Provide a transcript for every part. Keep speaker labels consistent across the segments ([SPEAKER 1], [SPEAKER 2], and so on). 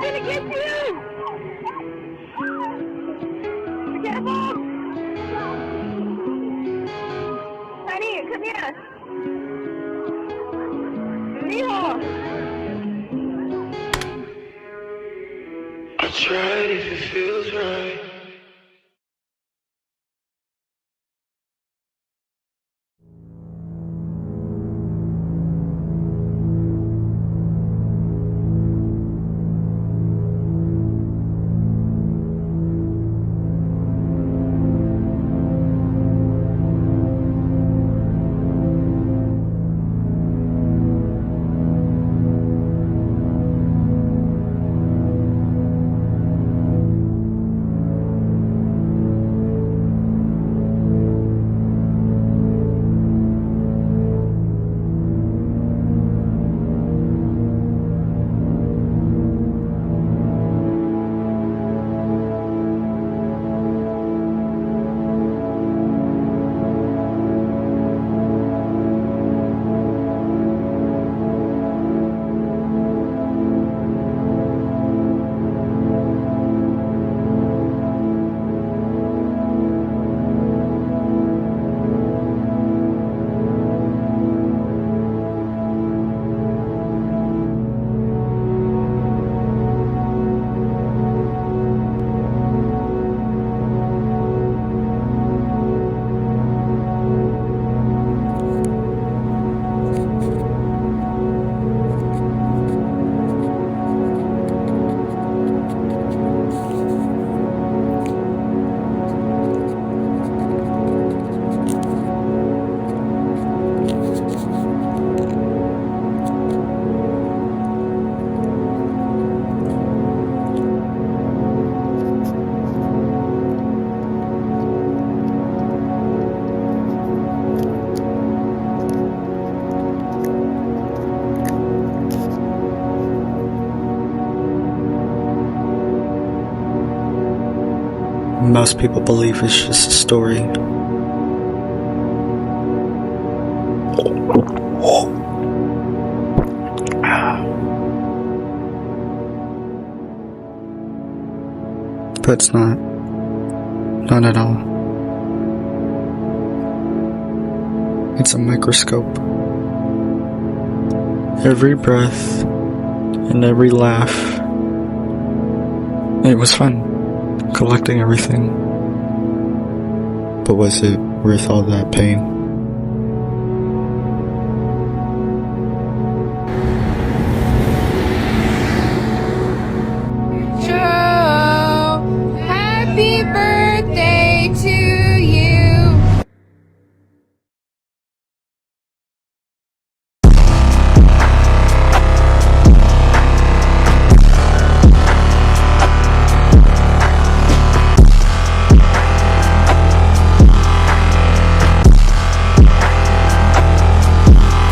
[SPEAKER 1] Gonna get you! Be careful! Honey, come here! Mijo!
[SPEAKER 2] I tried if it feels right.
[SPEAKER 3] Most people believe it's just a story. But it's not. Not at all. It's a microscope. Every breath and every laugh. It was fun. Collecting everything. But was it worth all that pain?
[SPEAKER 4] Joe, happy birthday to you.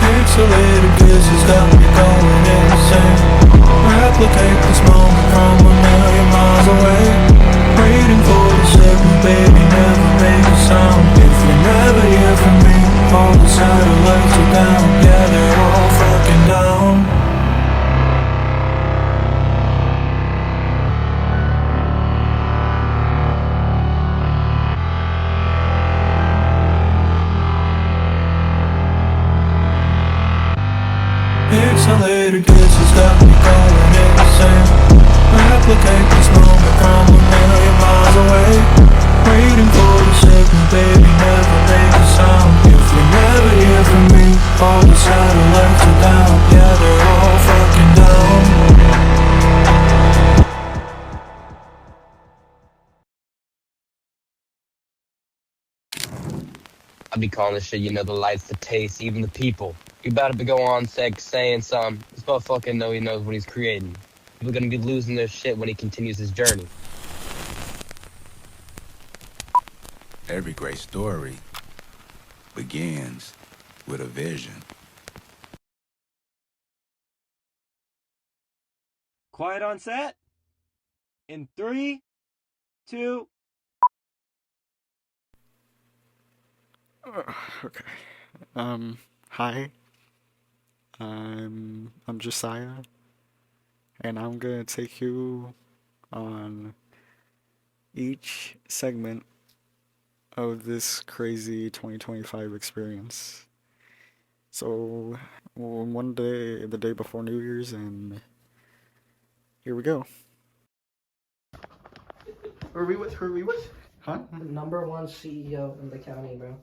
[SPEAKER 2] Pixelated kisses got me going insane. Replicate this moment from a million miles away. Waiting for the signal, baby, never make a sound. If you never hear from me, all the satellites are down. Yeah, they're all fucking down. Pixelated kisses got me going insane. Replicate this moment from a million miles away. Waiting for the signal, baby, never make a sound. If you never hear from me, all the satellites are down. Yeah, they're all fucking down.
[SPEAKER 5] I be calling this shit, the lights, the taste, even the people. You about to go on saying something. This motherfucker know he knows what he's creating. People gonna be losing their shit when he continues his journey.
[SPEAKER 6] Every great story begins
[SPEAKER 2] with a vision.
[SPEAKER 6] Quiet on set. In 3, 2.
[SPEAKER 3] Okay. Hi. I'm Josiah, and I'm gonna take you on each segment of this crazy 2025 experience. So, one day, the day before New Year's, and here we go. Who are we with? Huh?
[SPEAKER 7] Number one CEO in the county, bro.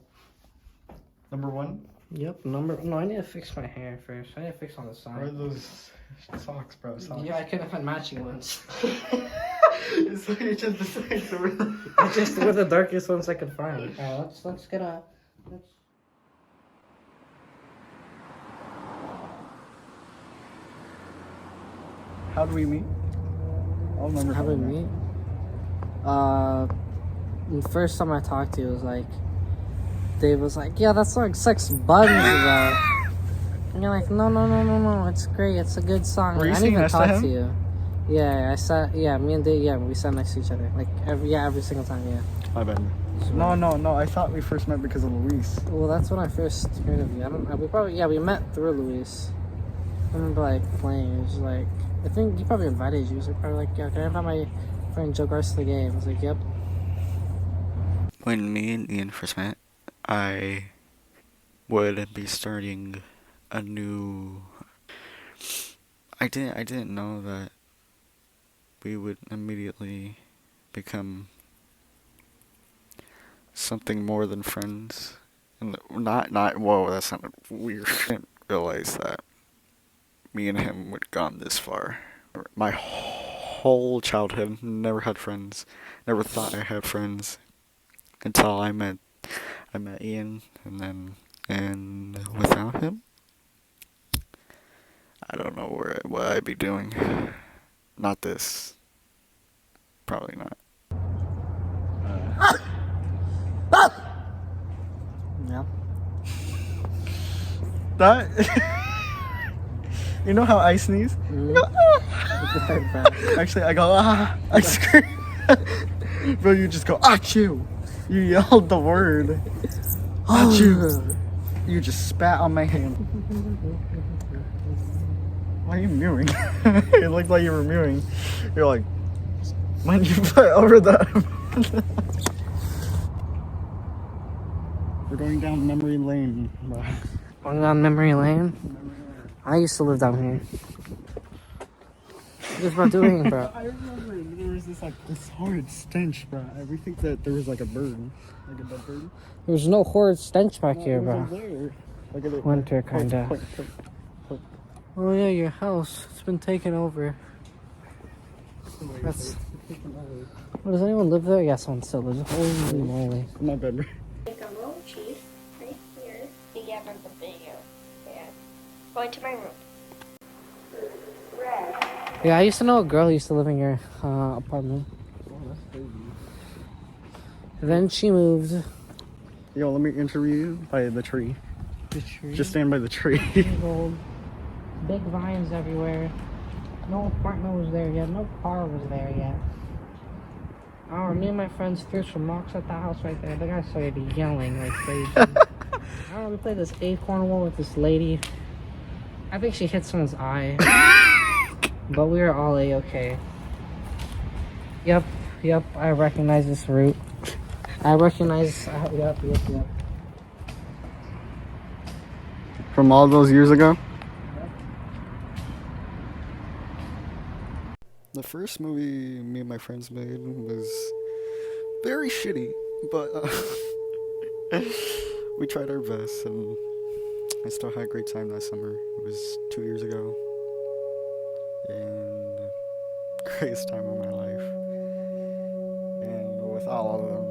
[SPEAKER 3] Number one?
[SPEAKER 7] Yep, no, I need to fix my hair first. I need to fix on the
[SPEAKER 3] Where are
[SPEAKER 7] side.
[SPEAKER 3] those socks, bro? Socks.
[SPEAKER 7] Yeah, I couldn't find matching ones.
[SPEAKER 3] It's just the same.
[SPEAKER 7] I just were the darkest ones I could find. Alright, let's get a.
[SPEAKER 3] How do we meet? I don't remember
[SPEAKER 7] How did we meet? The first time I talked to you was like, Dave was like, yeah, that song Sex Buns, bro. And you're like, no, it's great, it's a good song.
[SPEAKER 3] Were you
[SPEAKER 7] I didn't
[SPEAKER 3] sitting
[SPEAKER 7] even
[SPEAKER 3] next to
[SPEAKER 7] talk
[SPEAKER 3] him?
[SPEAKER 7] to you. Yeah, I sat, me and Dave, we sat next to each other. Like, every single time, yeah.
[SPEAKER 3] My bad. No, I thought we first met because of Luis.
[SPEAKER 7] Well, that's when I first heard of you. I don't know, we met through Luis. I remember, like, playing, it was like, I think he probably invited you. He was like, probably like, yeah, can I invite my friend Joe Garcia to the game? I was like, yep.
[SPEAKER 3] When me and Ian first met, I would be starting a new. I didn't know that we would immediately become something more than friends, and not. Whoa, that sounded weird. I didn't realize that me and him would gone this far. My whole childhood, never had friends. Never thought I had friends until I met Ian, and without him, I don't know what I'd be doing. Not this. Probably not.
[SPEAKER 7] Yeah.
[SPEAKER 3] That. You know how I sneeze?
[SPEAKER 7] Mm.
[SPEAKER 3] Actually, I go I scream. Bro, you just go achoo. You yelled the word. Achoo. You just spat on my hand. Why are you mewing? It looked like you were mewing. You're like, when you put over the. We're going down memory lane, bro.
[SPEAKER 7] Going down memory lane? I used to live down here. What is bro doing, bro?
[SPEAKER 3] I remember there was this horrid stench, bro. We think that there was like a bird, like a dead bird.
[SPEAKER 7] There's no horrid stench back here,
[SPEAKER 3] It
[SPEAKER 7] bro.
[SPEAKER 3] was over there. Look at it.
[SPEAKER 7] Winter, kinda.
[SPEAKER 3] Point.
[SPEAKER 7] Oh yeah, your house. It's been taken over. That's. Well, does anyone live there? Yeah, someone still lives. Holy moly.
[SPEAKER 3] My bed, bro.
[SPEAKER 8] Make a little cheese right here. Yeah, but the bigger. Yeah. Going to my room. Red.
[SPEAKER 7] Yeah, I used to know a girl who used to live in your apartment.
[SPEAKER 3] Oh, that's crazy.
[SPEAKER 7] Then she moved.
[SPEAKER 3] Yo, let me interview you by the tree.
[SPEAKER 7] The tree.
[SPEAKER 3] Just stand by the tree.
[SPEAKER 7] Big vines everywhere. No apartment was there yet. No car was there yet. Oh, me and my friends threw some rocks at the house right there. The guy started yelling like crazy. I don't know, we played this acorn war with this lady. I think she hit someone's eye. But we were all A-okay. Yep, I recognize this route. I recognize, yep.
[SPEAKER 3] From all those years ago? The first movie me and my friends made was very shitty, but we tried our best, and I still had a great time that summer. It was 2 years ago, and the greatest time of my life. And without all of them,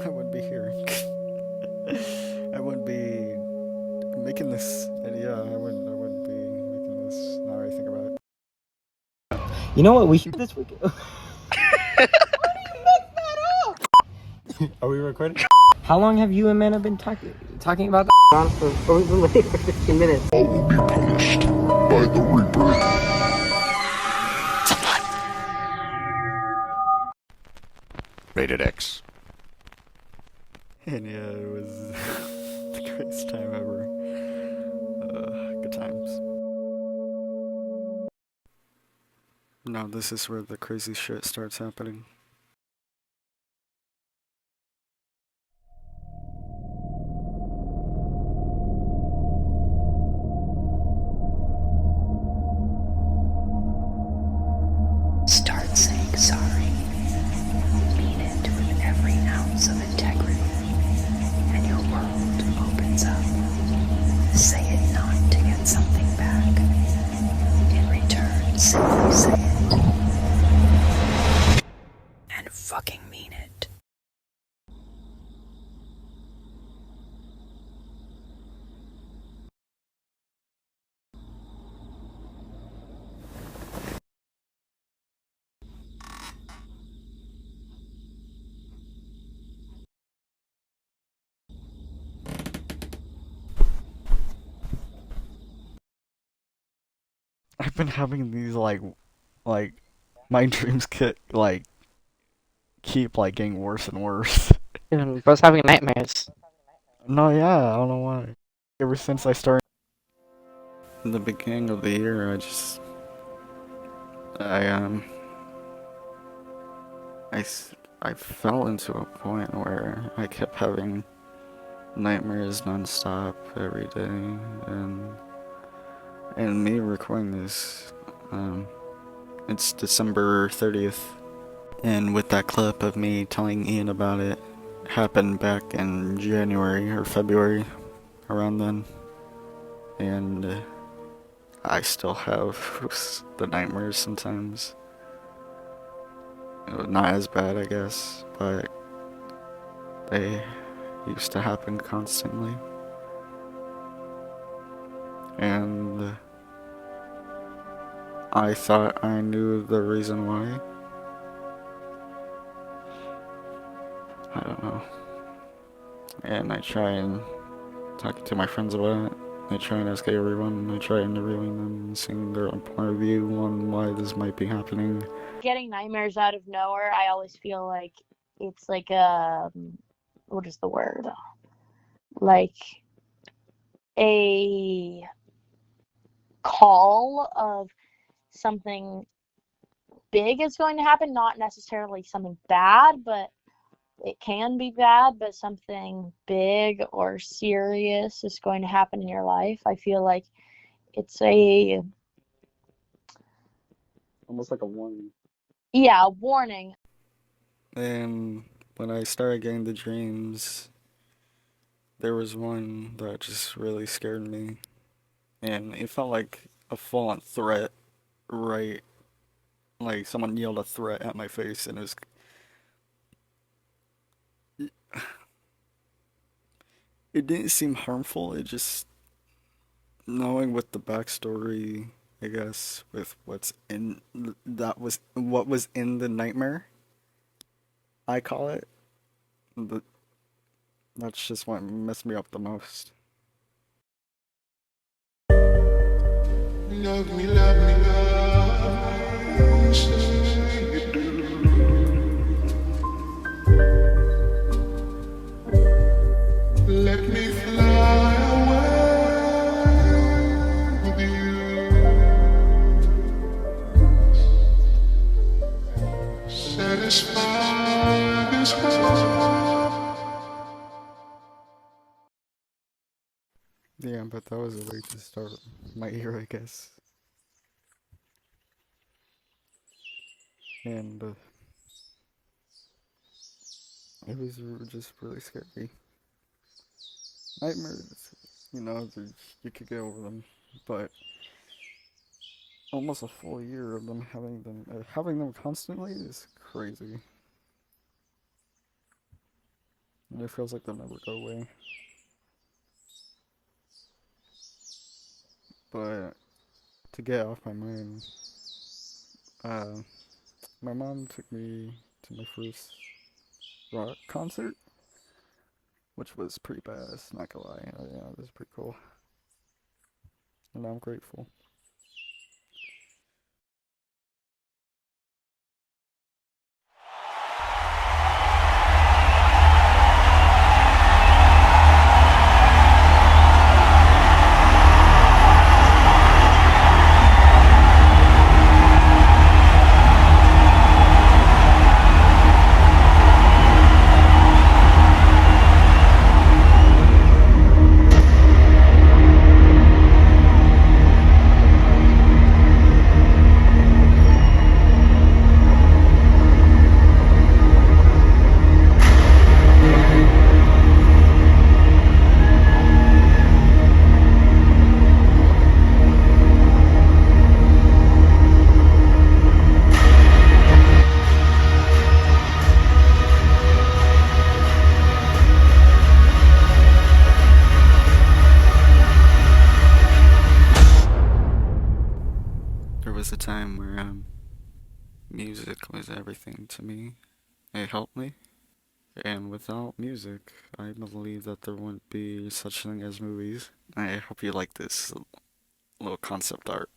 [SPEAKER 3] I wouldn't be here. I wouldn't be making this. Yeah, I wouldn't be making this. Now that I think about it.
[SPEAKER 6] You know what we should this week?
[SPEAKER 3] Are we recording?
[SPEAKER 6] How long have you and Manna been talking
[SPEAKER 7] talking about the on for we've been waiting for 15 minutes.
[SPEAKER 2] All will be punished by the Reaper.
[SPEAKER 3] Rated X. And yeah, it was the greatest time ever. Good times. Now this is where the crazy shit starts happening.
[SPEAKER 9] Start saying sorry. Mean it with every ounce of integrity, and your world opens up. Say it not to get something back. In return, simply say it. And fucking mean it.
[SPEAKER 3] I've been having these like my dreams keep getting worse and worse.
[SPEAKER 7] Bro's having nightmares.
[SPEAKER 3] No, yeah, I don't know why. Ever since I started in the beginning of the year, I fell into a point where I kept having nightmares nonstop every day, and me recording this, it's December 30th, and with that clip of me telling Ian about it, happened back in January or February, around then, and I still have the nightmares sometimes. Not as bad, I guess, but they used to happen constantly. And I thought I knew the reason why. I don't know. And I try and talk to my friends about it. I try and ask everyone. I try interviewing them and seeing their own point of view on why this might be happening.
[SPEAKER 8] Getting nightmares out of nowhere, I always feel like it's like a, what is the word? Like a call of something big is going to happen, not necessarily something bad, but it can be bad, but something big or serious is going to happen in your life. I feel like it's
[SPEAKER 3] Almost like a warning.
[SPEAKER 8] a warning.
[SPEAKER 3] And when I started getting the dreams, there was one that just really scared me. And it felt like a full-on threat, right? Like someone yelled a threat at my face, and it didn't seem harmful. It just, knowing with the backstory, I guess, with what was in the nightmare, I call it. But that's just what messed me up the most.
[SPEAKER 2] Love me, love me, love me, say you do. Let me fly away with you. Satisfy this heart.
[SPEAKER 3] Yeah, but that was a way to start my year, I guess. And it was just really scary. Nightmares, you could get over them, but almost a full year of them having them constantly is crazy. And it feels like they'll never go away. But to get off my mind, my mom took me to my first rock concert, which was pretty badass, not gonna lie. Yeah, it was pretty cool. And I'm grateful. There was a time where music was everything to me. It helped me. And without music, I believe that there wouldn't be such thing as movies. I hope you like this little concept art.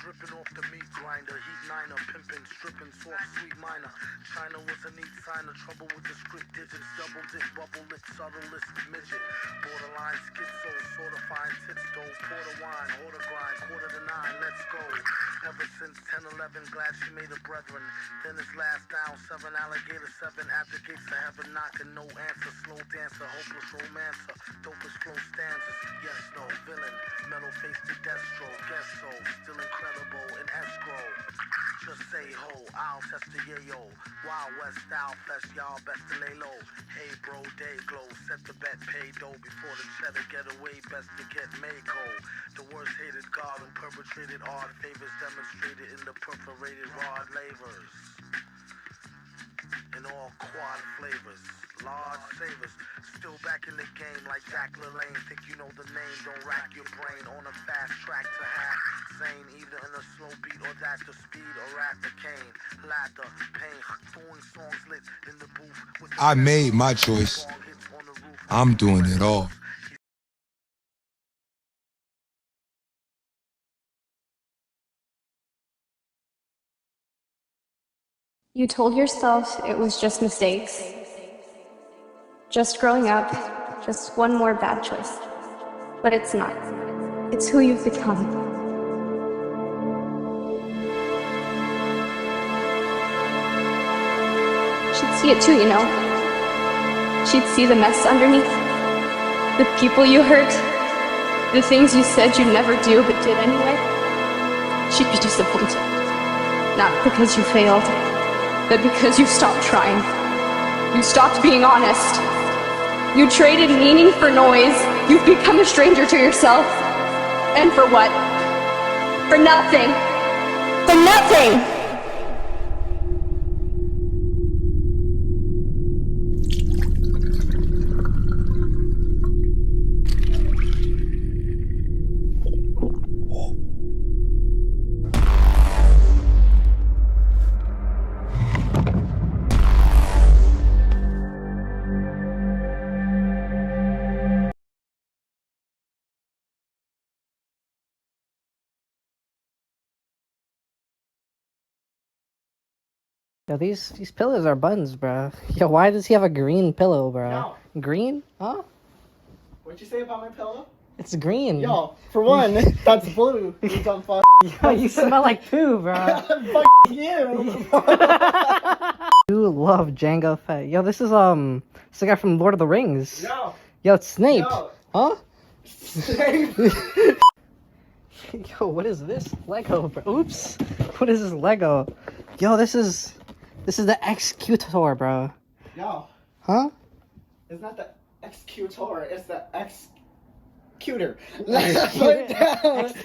[SPEAKER 10] Dripping off the meat grinder, heat niner, pimpin', strippin', soft, sweet minor. China was a neat signer, trouble with the script digits, double dip, bubble lip, subtlest midget. Borderline schizo, sorta fine tits though, quarter wine, order grind, quarter to 9, let's go. Ever since 10-11, glad she made a brethren. Then it's last down, 7 alligator, 7 abdicates to heaven, knocking, no answer, slow dancer, hopeless romancer, dopest flow stanzas, yes, no, villain, metal face to Destro, guess so, still incredible in escrow. Just say ho, I'll test the yayo. Wild West style fest, y'all best to lay low. Hey bro, day glow, set the bet, pay dough before the cheddar get away, best to get Mako. The worst hated god who perpetrated odd favors demonstrated in the perforated rod lavers. In all quad flavors, large savers, still back in the game like Jack LaLanne. Think you know the name, don't rack your brain on a fast track to half sane, either in a slow beat or dash the speed or at the cane. Ladder, pain, throwing songs lit in the booth with the
[SPEAKER 11] I made my choice. I'm doing it all. You told yourself it was just mistakes. Just growing up, just one more bad choice. But it's not. It's who you've become. She'd see it too, you know. She'd see the mess underneath. The people you hurt. The things you said you'd never do but did anyway. She'd be disappointed. Not because you failed, but because you stopped trying. You stopped being honest. You traded meaning for noise. You've become a stranger to yourself. And for what? For nothing. For nothing!
[SPEAKER 7] Yo, these pillows are buns, bro. Yo, why does he have a green pillow, bro?
[SPEAKER 12] Yo.
[SPEAKER 7] Green? Huh?
[SPEAKER 12] What'd you say about my pillow?
[SPEAKER 7] It's green.
[SPEAKER 12] Yo, for one, that's blue. You dumb fuck.
[SPEAKER 7] Yo, you smell like poo, bro.
[SPEAKER 12] Fuck you.
[SPEAKER 7] You love Jango Fett. Yo, this is it's the guy from Lord of the Rings. Yo, it's Snape.
[SPEAKER 12] Yo.
[SPEAKER 7] Huh? Snape. Yo, what is this? Lego, bro. Oops. What is this Lego? Yo, this is the Executor, bro.
[SPEAKER 12] Yo.
[SPEAKER 7] Huh?
[SPEAKER 12] It's not the executor, it's the executor.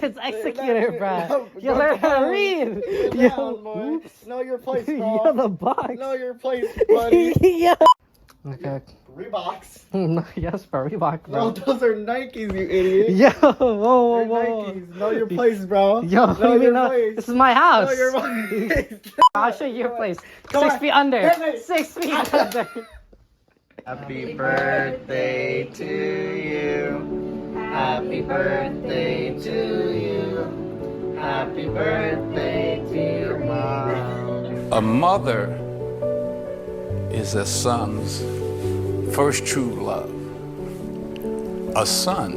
[SPEAKER 7] It's Executor, bro. You learn how to read.
[SPEAKER 12] Yo, know your place, bro.
[SPEAKER 7] Yo, the box.
[SPEAKER 12] Know your place, buddy.
[SPEAKER 7] Yeah. Okay.
[SPEAKER 12] Reeboks.
[SPEAKER 7] No, yes, bro. Reebok, bro.
[SPEAKER 12] No, those are Nikes, you idiot.
[SPEAKER 7] Yo, whoa.
[SPEAKER 12] They're Nikes. Know your place, bro.
[SPEAKER 7] Yo, what do you mean,
[SPEAKER 12] place.
[SPEAKER 7] this is my house.
[SPEAKER 12] Know your place.
[SPEAKER 7] I'll show you your place.
[SPEAKER 12] Come
[SPEAKER 7] 6
[SPEAKER 12] on.
[SPEAKER 7] feet under.
[SPEAKER 12] Hey,
[SPEAKER 7] 6 feet under.
[SPEAKER 12] Happy birthday to you. Happy birthday to you. Happy birthday to your mom.
[SPEAKER 13] A mother is a son's first true love. A son,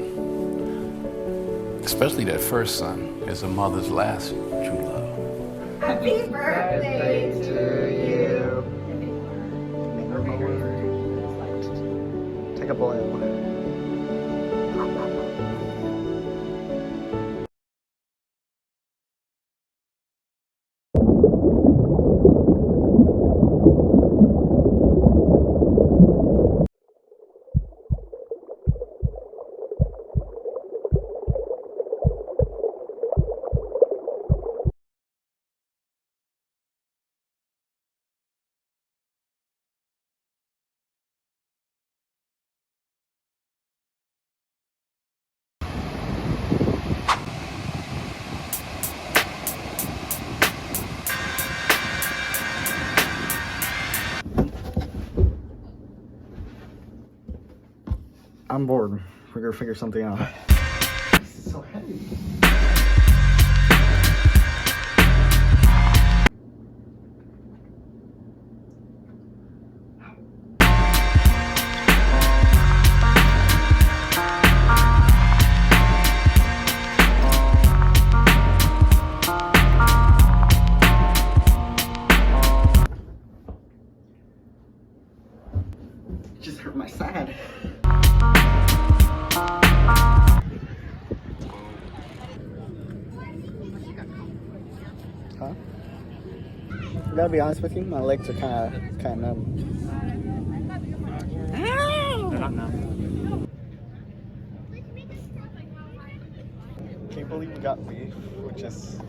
[SPEAKER 13] especially that first son, is a mother's last true love.
[SPEAKER 12] Happy birthday to you. Take a boil.
[SPEAKER 3] I'm bored. We're gonna figure something out.
[SPEAKER 12] This is so heavy. Just hurt my side.
[SPEAKER 3] Huh? I gotta be honest with you, my legs are kind of numb.
[SPEAKER 12] They're not numb.
[SPEAKER 3] Can you believe we got beef, which is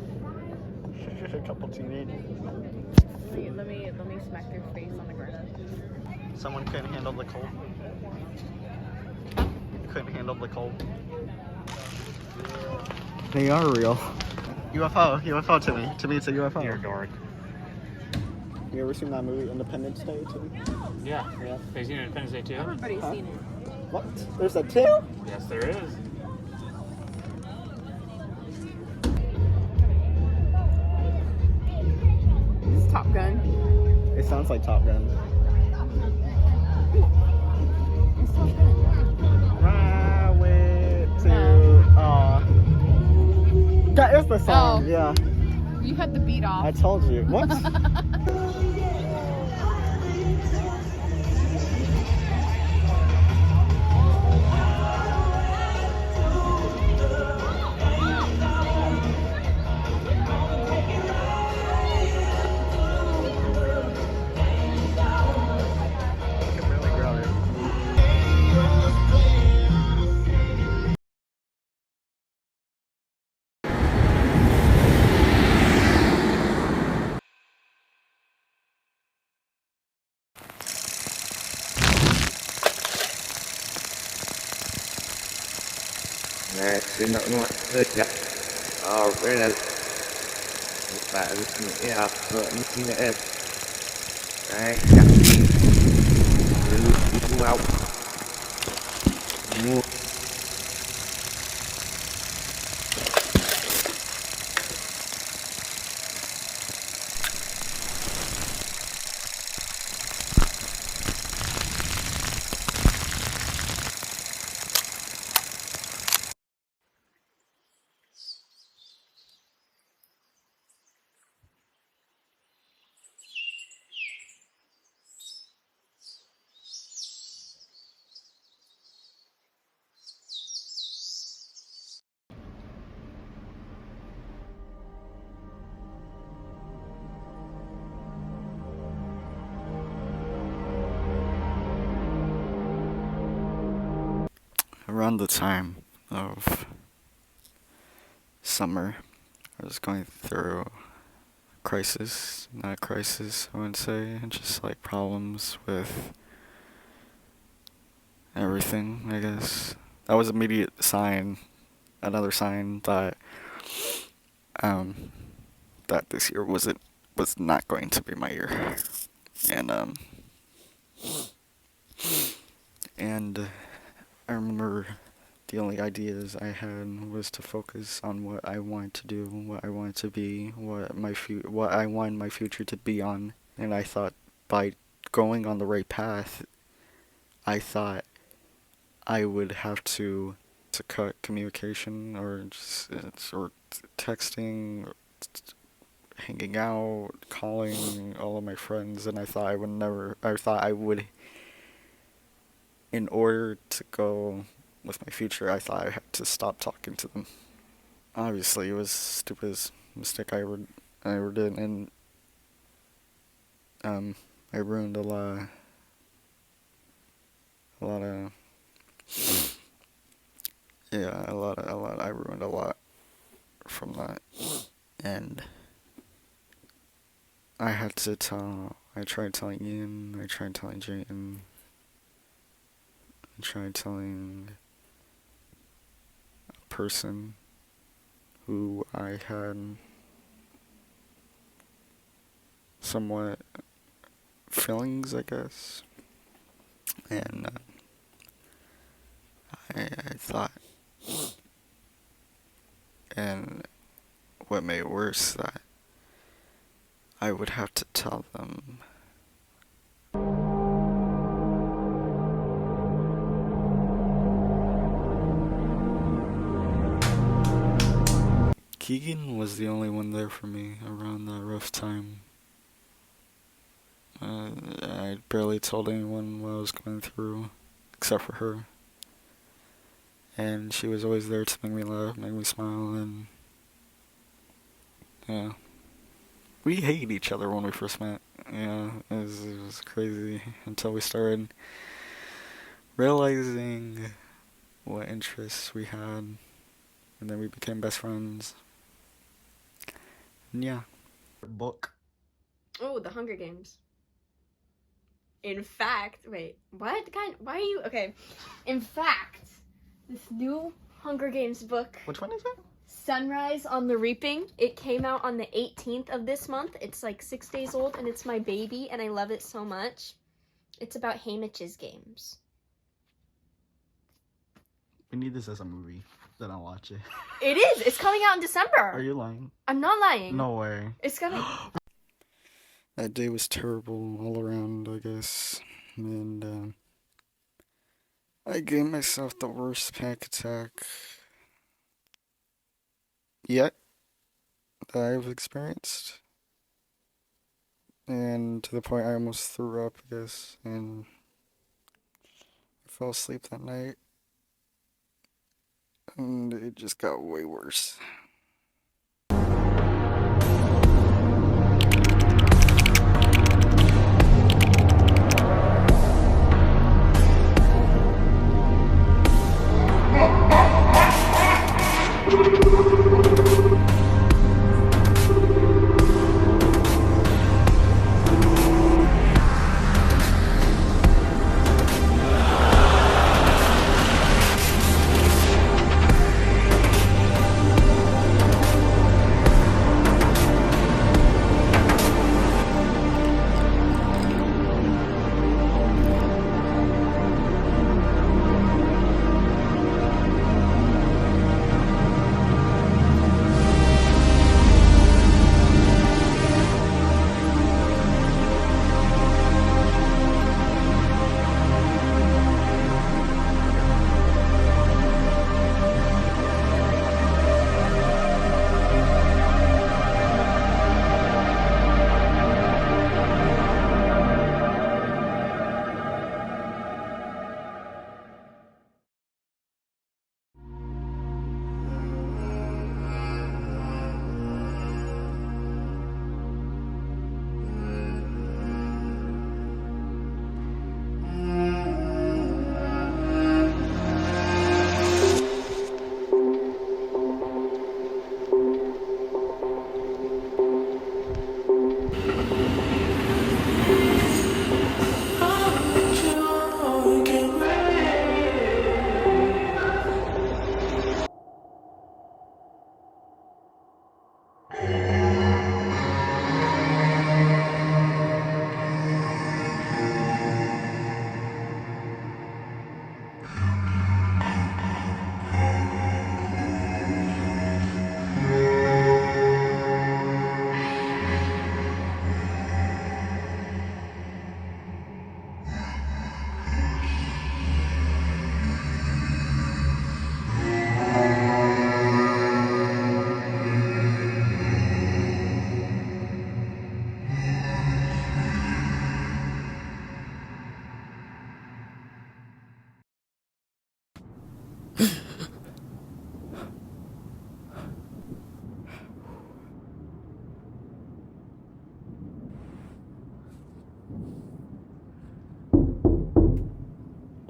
[SPEAKER 3] a couple teenagers?
[SPEAKER 1] Let me smack their face on the ground.
[SPEAKER 3] Someone couldn't handle the cold. Couldn't handle the cold. They are real. UFO to me. To me it's a UFO.
[SPEAKER 12] You're a dork.
[SPEAKER 3] You ever seen that movie Independence Day too?
[SPEAKER 12] Yeah. Have you seen Independence Day too?
[SPEAKER 1] Everybody's seen it.
[SPEAKER 3] What? There's a two?
[SPEAKER 12] Yes, there is.
[SPEAKER 1] It's Top Gun.
[SPEAKER 12] sounds like Top Gun. Highway to that is the song.
[SPEAKER 1] Oh.
[SPEAKER 12] Yeah.
[SPEAKER 1] You had the beat off.
[SPEAKER 12] I told you. What?
[SPEAKER 14] Nè, xin lỗi các bạn, hơi chậm. Đây là bạn nghĩ học rồi như thế này. Đây, chậm. Đi vào. Mua.
[SPEAKER 3] Around the time of summer, I was going through a crisis, not a crisis, I would say, just like problems with everything, I guess. That was immediate sign, another sign that that this year was not going to be my year. And I remember the only ideas I had was to focus on what I wanted to do, what I wanted to be, what I wanted my future to be on. And I thought by going on the right path, I thought I would have to cut communication or texting, or hanging out, calling all of my friends, and I thought I would, in order to go with my future, I thought I had to stop talking to them. Obviously, it was the stupidest mistake I ever did, and I ruined a lot of I ruined a lot from that, and I tried telling Ian, I tried telling Jayton, I tried telling a person who I had somewhat feelings, I guess, and I thought, and what made it worse, that I would have to tell them. Keegan was the only one there for me around that rough time. I barely told anyone what I was going through, except for her. And she was always there to make me laugh, make me smile, and yeah. We hated each other when we first met. Yeah, it was crazy until we started realizing what interests we had, and then we became best friends. And yeah.
[SPEAKER 12] Book.
[SPEAKER 15] Oh, The Hunger Games. In fact, wait, what kind? Why are you okay? In fact, this new Hunger Games book.
[SPEAKER 12] Which one is it?
[SPEAKER 15] Sunrise on the Reaping. It came out on the 18th of this month. It's like 6 days old, and it's my baby, and I love it so much. It's about Haymitch's games.
[SPEAKER 12] We need this as a movie. Then I'll watch it.
[SPEAKER 15] It is. It's coming out in December.
[SPEAKER 12] Are you lying?
[SPEAKER 15] I'm not lying.
[SPEAKER 12] No way.
[SPEAKER 15] It's coming.
[SPEAKER 3] that day was terrible all around, I guess. And I gave myself the worst panic attack yet that I've experienced. And to the point I almost threw up, I guess. And I fell asleep that night. And it just got way worse.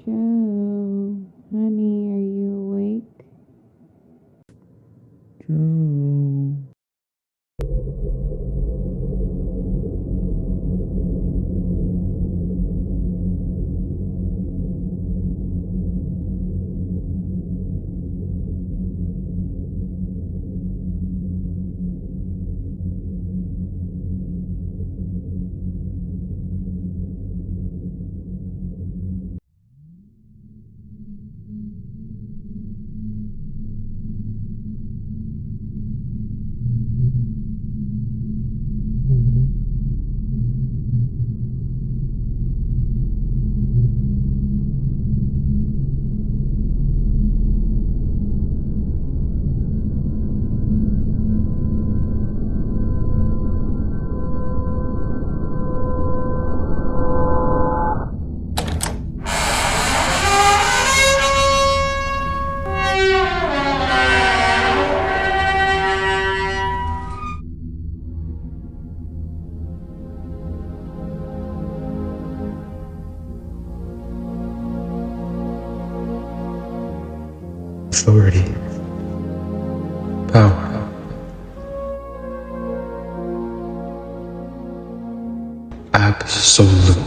[SPEAKER 4] Joe, honey, are you awake?
[SPEAKER 2] Joe.
[SPEAKER 16] Authority. Power. Absolute.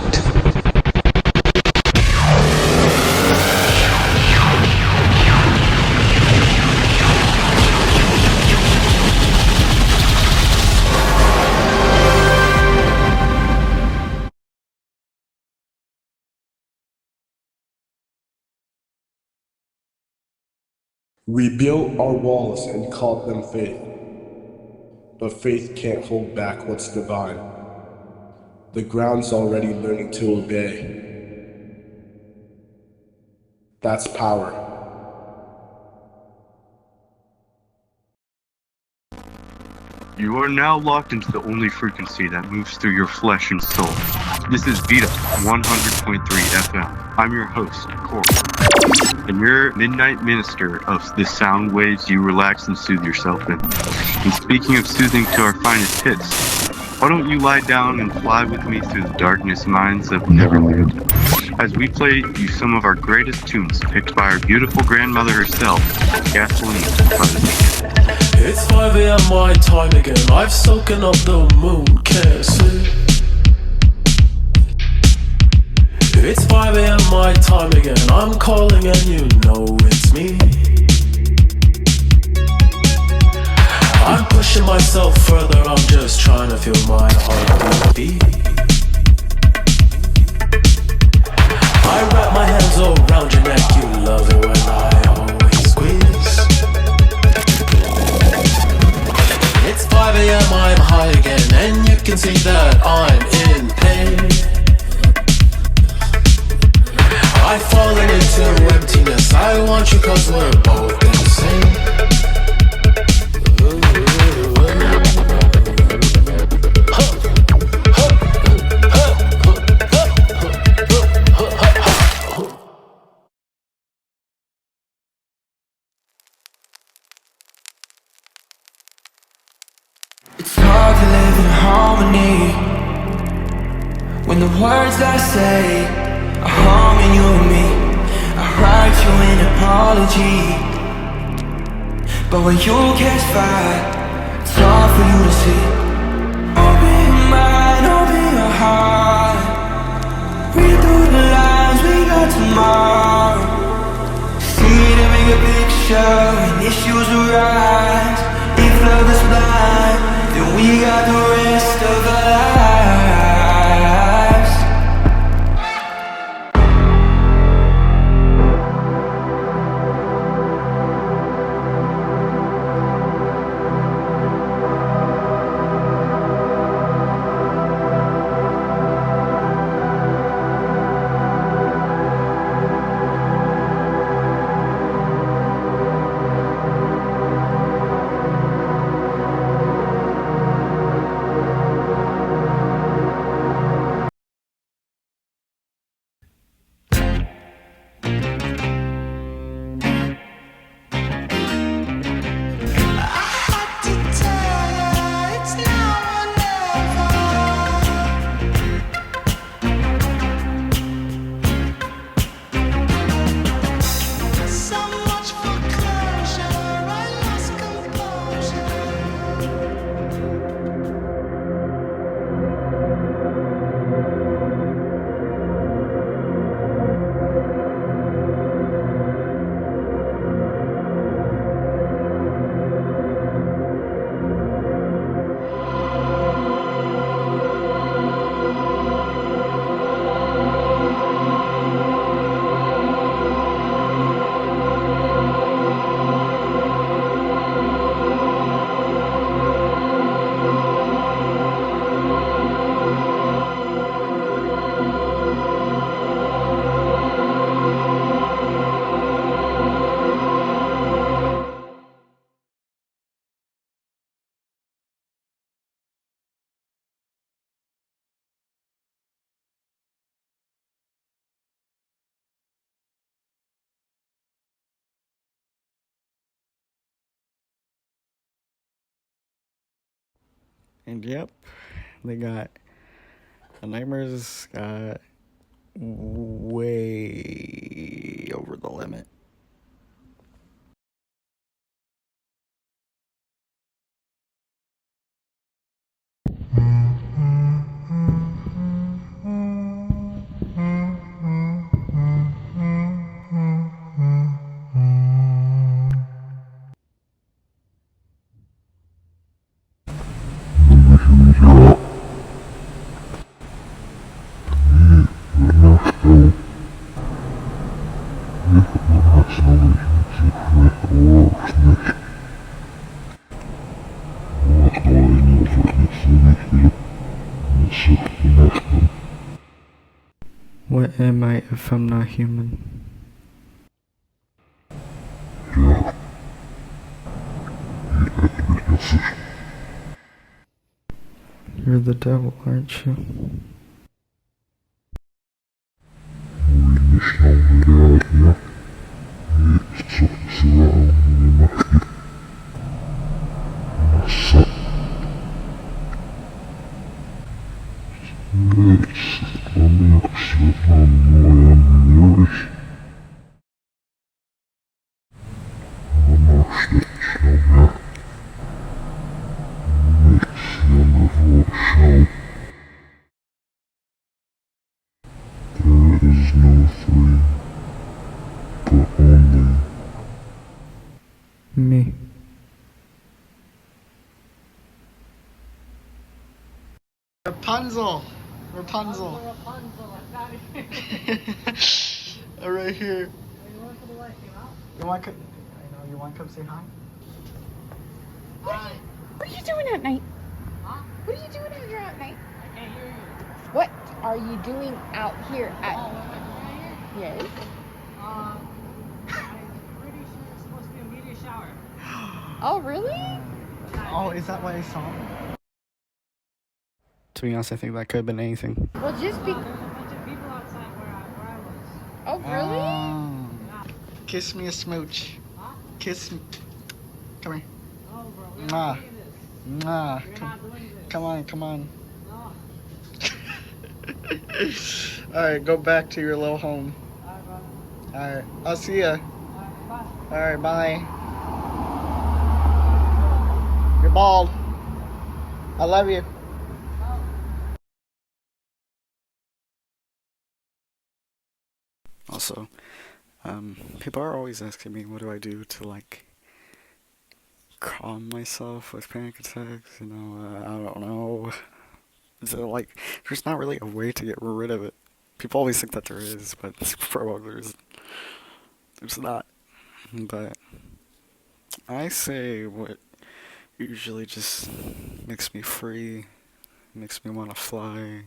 [SPEAKER 17] We built our walls and called them faith. But faith can't hold back what's divine. The ground's already learning to obey. That's power.
[SPEAKER 18] You are now locked into the only frequency that moves through your flesh and soul. This is Vita 100.3 FM. I'm your host, Coral, and your midnight minister of the sound waves you relax and soothe yourself in. And speaking of soothing to our finest hits, why don't you lie down and fly with me through the darkness mines of Neverland, as we play you some of our greatest tunes picked by our beautiful grandmother herself, Gasoline by the Weeknd.
[SPEAKER 2] It's 5 AM my time again. I've soaken up the moon, can't see. It's 5 AM my time again. I'm calling and you know it's me. I'm pushing myself further. I'm just trying to feel my heart beat. I wrap my hands around your neck. You love it when I always squeeze. It's 5 AM, I'm high again, and you can see that I'm in pain. I've fallen into emptiness, I want you cause we're both insane. It's hard to live in harmony when the words I say are harming you and me. I write you an apology, but when you catch fire, it's hard for you to see. Open your mind, open your heart. Read through the lines, we got tomorrow. See the bigger picture when issues arise. If love is blind, then we got the rest of our lives.
[SPEAKER 3] And yep, they got the Nightmares got way over the limit.
[SPEAKER 2] This
[SPEAKER 3] What am I if I'm not human? You're the devil, aren't you?
[SPEAKER 2] There is no three, but only
[SPEAKER 3] me. Rapunzel! Rapunzel! Right here. You want to? I know. You want to come say hi?
[SPEAKER 1] What are you doing at night? What are you doing out here at night? I can't hear you. What are you doing out here at night? Yes.
[SPEAKER 7] I'm pretty sure it's supposed to be a meteor shower.
[SPEAKER 1] Oh, really?
[SPEAKER 3] Oh, is that what I saw? To be honest, I think that could have been anything.
[SPEAKER 1] Well, just be.
[SPEAKER 7] There's a bunch of people outside where I was.
[SPEAKER 1] Oh, really?
[SPEAKER 3] Kiss me a smooch.
[SPEAKER 7] Huh?
[SPEAKER 3] Kiss me. Come here.
[SPEAKER 7] No, bro. We're
[SPEAKER 3] Mwah.
[SPEAKER 7] not doing this.
[SPEAKER 3] Mwah.
[SPEAKER 7] We're not doing this.
[SPEAKER 3] Come on, come on.
[SPEAKER 7] No.
[SPEAKER 3] Alright, go back to your little home.
[SPEAKER 7] Alright, bro.
[SPEAKER 3] Alright, I'll see ya.
[SPEAKER 7] Alright, bye.
[SPEAKER 3] Alright, bye. You're bald. I love you. Also, people are always asking me what do I do to like calm myself with panic attacks, you know, I don't know. So like, there's not really a way to get rid of it. People always think that there is, but probably there's not. But I say what usually just makes me free, makes me want to fly.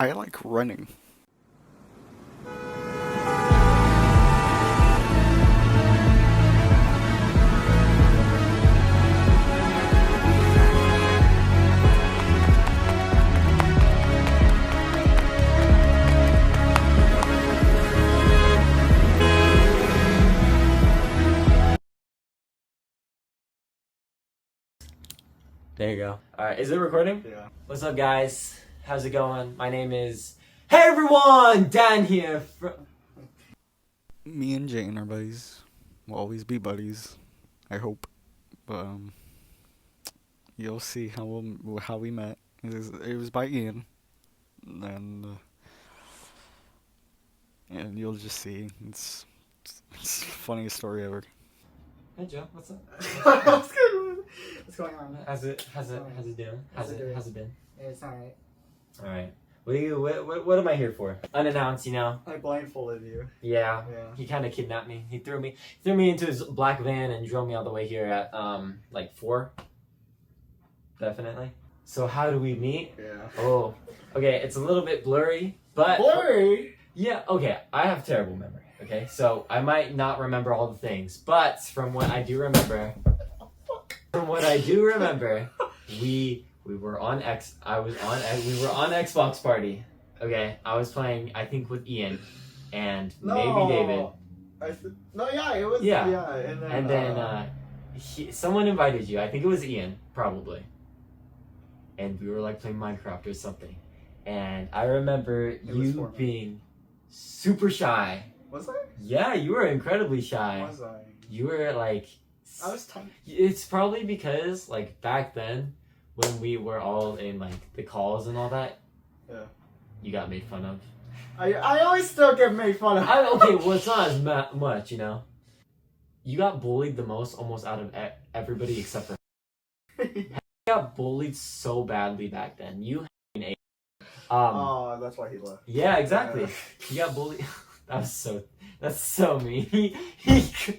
[SPEAKER 3] I like running.
[SPEAKER 19] There you go. Alright, is it recording?
[SPEAKER 3] Yeah.
[SPEAKER 19] What's up, guys? How's it going? My name is... Hey, everyone! Dan here from...
[SPEAKER 3] Me and Jane are buddies. We'll always be buddies. I hope. But, you'll see how we met. It was by Ian. And you'll just see. It's the funniest story ever.
[SPEAKER 19] Hey, Joe. What's up?
[SPEAKER 7] What's going on?
[SPEAKER 19] How's it doing? How's it been?
[SPEAKER 7] It's alright.
[SPEAKER 19] Alright. What am I here for? Unannounced, you know?
[SPEAKER 3] I blindfolded you.
[SPEAKER 19] Yeah.
[SPEAKER 3] Yeah.
[SPEAKER 19] He kind of kidnapped me. He threw me into his black van and drove me all the way here at like 4. Definitely. So how do we meet?
[SPEAKER 3] Yeah.
[SPEAKER 19] Oh. Okay, it's a little bit blurry, but
[SPEAKER 3] Blurry?
[SPEAKER 19] yeah, okay. I have terrible memory. Okay? So I might not remember all the things, but from what I do remember, we were on we were on Xbox Party. Okay? I was playing, I think, with Ian and maybe David. Yeah. And then someone invited you. I think it was Ian, probably. And we were like playing Minecraft or something. And I remember you being super shy.
[SPEAKER 3] Was I?
[SPEAKER 19] Yeah, you were incredibly shy.
[SPEAKER 3] Was I?
[SPEAKER 19] You were like...
[SPEAKER 3] I was tiny.
[SPEAKER 19] It's probably because, like, back then, when we were all in, like, the calls and all that,
[SPEAKER 3] Yeah.
[SPEAKER 19] you got made fun of.
[SPEAKER 3] I always still get made fun of.
[SPEAKER 19] Okay, well, it's not as much, you know? You got bullied the most almost out of everybody except for you got bullied so badly back then. You
[SPEAKER 3] that's why he left.
[SPEAKER 19] Yeah, exactly. You got bullied. That's so mean.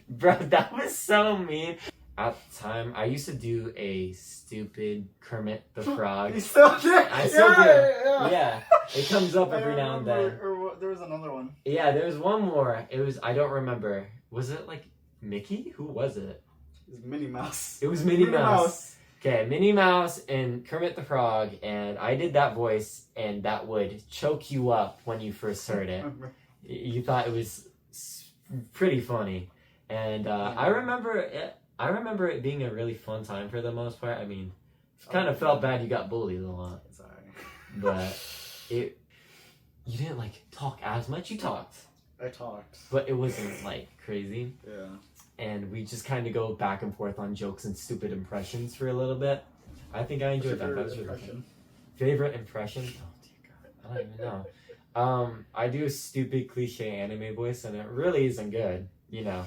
[SPEAKER 19] Bro, that was so mean. at the time, I used to do a stupid Kermit the Frog.
[SPEAKER 12] You still do?
[SPEAKER 19] I still do.
[SPEAKER 12] Yeah.
[SPEAKER 19] Yeah, it comes up every now and then.
[SPEAKER 12] Or there was another one.
[SPEAKER 19] Yeah, there was one more. It was, I don't remember. Was it like Mickey? Who was it?
[SPEAKER 12] It was Minnie Mouse.
[SPEAKER 19] It was Minnie Mouse. Okay, Minnie Mouse and Kermit the Frog, and I did that voice, and that would choke you up when you first heard it. You thought it was pretty funny, and I remember it being a really fun time for the most part. I mean, it kind of felt bad you got bullied a lot, but you didn't like talk as much. You talked.
[SPEAKER 12] I talked,
[SPEAKER 19] but it wasn't like crazy.
[SPEAKER 12] Yeah.
[SPEAKER 19] And we just kind of go back and forth on jokes and stupid impressions for a little bit. I think I enjoyed that. That was really fun. Favorite impression? Oh dear God, I don't even know. I do a stupid cliche anime voice, and it really isn't good, you know.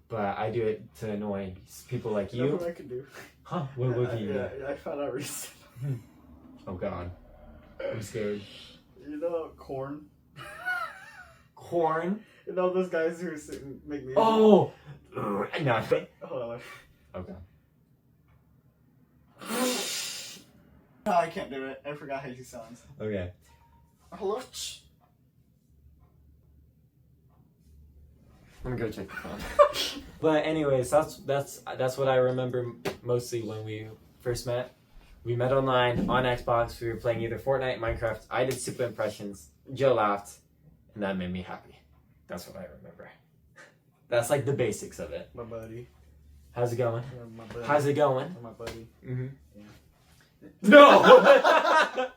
[SPEAKER 19] But I do it to annoy people like you.
[SPEAKER 12] You know what I could do?
[SPEAKER 19] Huh? What can you do?
[SPEAKER 12] Yeah, I found out recently.
[SPEAKER 19] Oh God, I'm scared.
[SPEAKER 12] You know Corn?
[SPEAKER 19] Corn?
[SPEAKER 12] You know those guys who make music?
[SPEAKER 19] Oh! No.
[SPEAKER 12] Hold on.
[SPEAKER 19] Okay.
[SPEAKER 12] No, I can't do it. I forgot how he sounds.
[SPEAKER 19] Okay.
[SPEAKER 12] Hello?
[SPEAKER 19] I'm gonna go check the phone. But anyways, that's what I remember mostly when we first met. We met online on Xbox. We were playing either Fortnite, Minecraft. I did stupid impressions. Joe laughed, and that made me happy. That's what I remember. That's like the basics of it.
[SPEAKER 12] My buddy.
[SPEAKER 19] How's it going?
[SPEAKER 12] My buddy.
[SPEAKER 19] How's it going?
[SPEAKER 12] My buddy.
[SPEAKER 19] Mm-hmm.
[SPEAKER 12] Yeah.
[SPEAKER 19] No!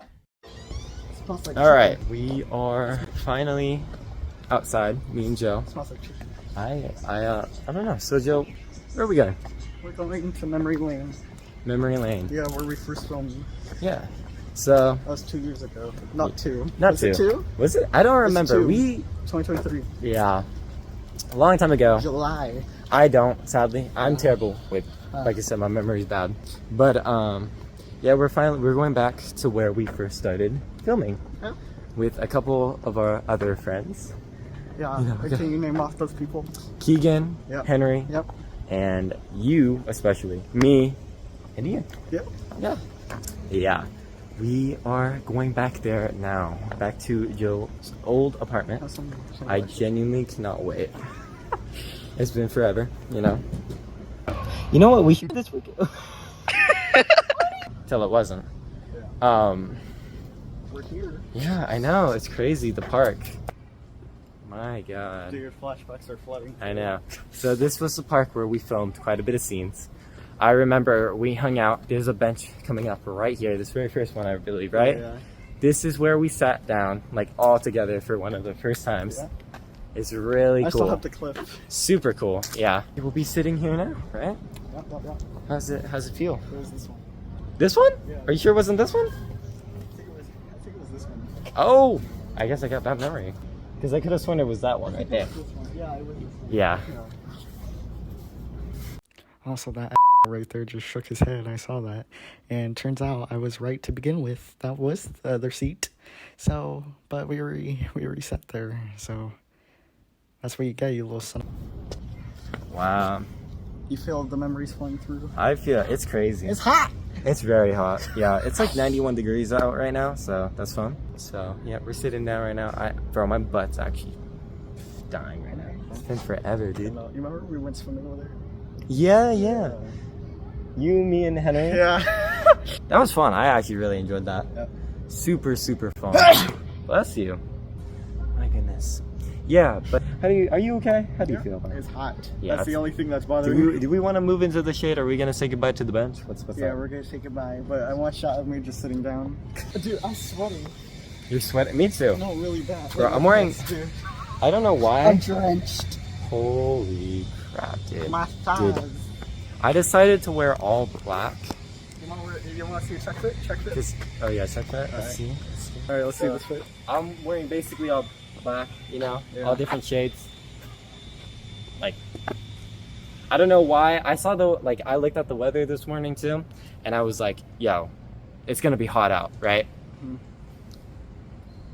[SPEAKER 12] Smells like
[SPEAKER 19] All right, we are finally outside. Me and Joe.
[SPEAKER 12] Smells like chicken.
[SPEAKER 19] I don't know. So Joe, where are we going?
[SPEAKER 12] We're going to Memory Lane.
[SPEAKER 19] Memory Lane.
[SPEAKER 12] Yeah, where we first filmed.
[SPEAKER 19] Yeah. So
[SPEAKER 12] that was 2 years ago. Not 2.
[SPEAKER 19] Not
[SPEAKER 12] was
[SPEAKER 19] 2.
[SPEAKER 12] It 2?
[SPEAKER 19] Was it? I don't remember.
[SPEAKER 12] 2023.
[SPEAKER 19] Yeah. A long time ago.
[SPEAKER 12] July.
[SPEAKER 19] I don't, sadly. I'm terrible with, like I said, my memory's bad. But yeah, we're going back to where we first started filming with a couple of our other friends.
[SPEAKER 12] Yeah.
[SPEAKER 19] You know,
[SPEAKER 12] Can you name off those people?
[SPEAKER 19] Keegan,
[SPEAKER 12] Yep.
[SPEAKER 19] Henry,
[SPEAKER 12] Yep.
[SPEAKER 19] and you especially, me, and Ian.
[SPEAKER 12] Yep.
[SPEAKER 19] Yeah. Yeah. We are going back there now, back to Joe's old apartment. I genuinely cannot wait. It's been forever, you know. You know what we should this week? Till it wasn't.
[SPEAKER 12] We're here.
[SPEAKER 19] Yeah, I know. It's crazy. The park. My God.
[SPEAKER 12] Dude, your flashbacks are flooding.
[SPEAKER 19] I know. So this was the park where we filmed quite a bit of scenes. I remember we hung out. There's a bench coming up right here. This very first one, I believe, right?
[SPEAKER 12] Yeah.
[SPEAKER 19] This is where we sat down, like all together for one of the first times.
[SPEAKER 12] Yeah.
[SPEAKER 19] It's really cool.
[SPEAKER 12] I still have the clip.
[SPEAKER 19] Super cool. Yeah. We'll be sitting here now, right?
[SPEAKER 12] Yep.
[SPEAKER 19] How's it feel?
[SPEAKER 12] It was this one.
[SPEAKER 19] This one?
[SPEAKER 12] Yeah.
[SPEAKER 19] Are you sure it wasn't this one?
[SPEAKER 12] I think it was this one.
[SPEAKER 19] Oh, I guess I got bad memory. Because I could have sworn it was that one right there.
[SPEAKER 12] Yeah, it was this one.
[SPEAKER 19] Yeah.
[SPEAKER 3] Also, that right there just shook his head. I saw that. And turns out I was right to begin with. That was the other seat. So, but we reset there. So, that's what you get, you little son.
[SPEAKER 19] Wow.
[SPEAKER 12] You feel the memories flowing through?
[SPEAKER 19] I feel it's crazy.
[SPEAKER 12] It's hot!
[SPEAKER 19] It's very hot. Yeah, it's like 91 degrees out right now, so that's fun. So, yeah, we're sitting down right now. Bro, my butt's actually dying right now. It's been forever, dude.
[SPEAKER 12] You remember we went swimming over there?
[SPEAKER 19] Yeah. You, me, and Henry.
[SPEAKER 12] Yeah.
[SPEAKER 19] That was fun. I actually really enjoyed that.
[SPEAKER 12] Yep.
[SPEAKER 19] Super fun. Bless you. My goodness. Yeah, but are you okay? How do you feel about it?
[SPEAKER 12] It's hot.
[SPEAKER 19] Yeah,
[SPEAKER 12] that's the only thing that's bothering me.
[SPEAKER 19] Do we want to move into the shade? Or are we going to say goodbye to the bench? What's
[SPEAKER 12] Yeah,
[SPEAKER 19] up?
[SPEAKER 12] we're going to say goodbye, but I want a shot of me just sitting down. Dude, I'm sweating.
[SPEAKER 19] You're sweating? Me too.
[SPEAKER 12] No, really bad.
[SPEAKER 19] Bro, I'm wearing...
[SPEAKER 12] Dude.
[SPEAKER 19] I don't know why.
[SPEAKER 12] I'm drenched.
[SPEAKER 19] Holy crap, dude.
[SPEAKER 12] My thighs.
[SPEAKER 19] Dude, I decided to wear all black.
[SPEAKER 12] You want to see a check fit? Check fit?
[SPEAKER 19] Oh yeah, check that.
[SPEAKER 12] All
[SPEAKER 19] Let's
[SPEAKER 12] right.
[SPEAKER 19] see.
[SPEAKER 12] Alright, let's see this fit.
[SPEAKER 19] I'm wearing basically all black, you know, all different shades. Like, I don't know why. I looked at the weather this morning too, and I was like, yo, it's gonna be hot out, right?
[SPEAKER 12] Mm-hmm.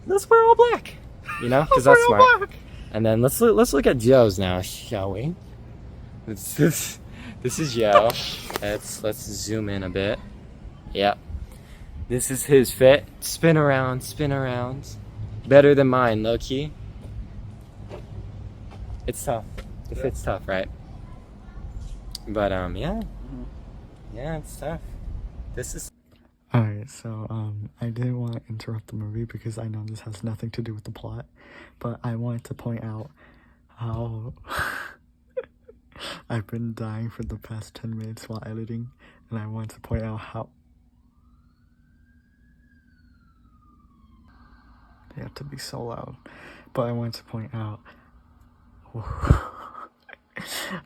[SPEAKER 19] Let's wear all black, you know, because that's smart. And then let's look at Joe's now, shall we? This is Yo. Let's zoom in a bit. Yep. This is his fit. Spin around, spin around. Better than mine, low key. It's tough. The fit's tough, right? But yeah. Yeah, it's tough. This is.
[SPEAKER 3] Alright, so I didn't want to interrupt the movie because I know this has nothing to do with the plot, but I wanted to point out how I've been dying for the past 10 minutes while editing, and I wanted to point out how they have to be so loud, but I wanted to point out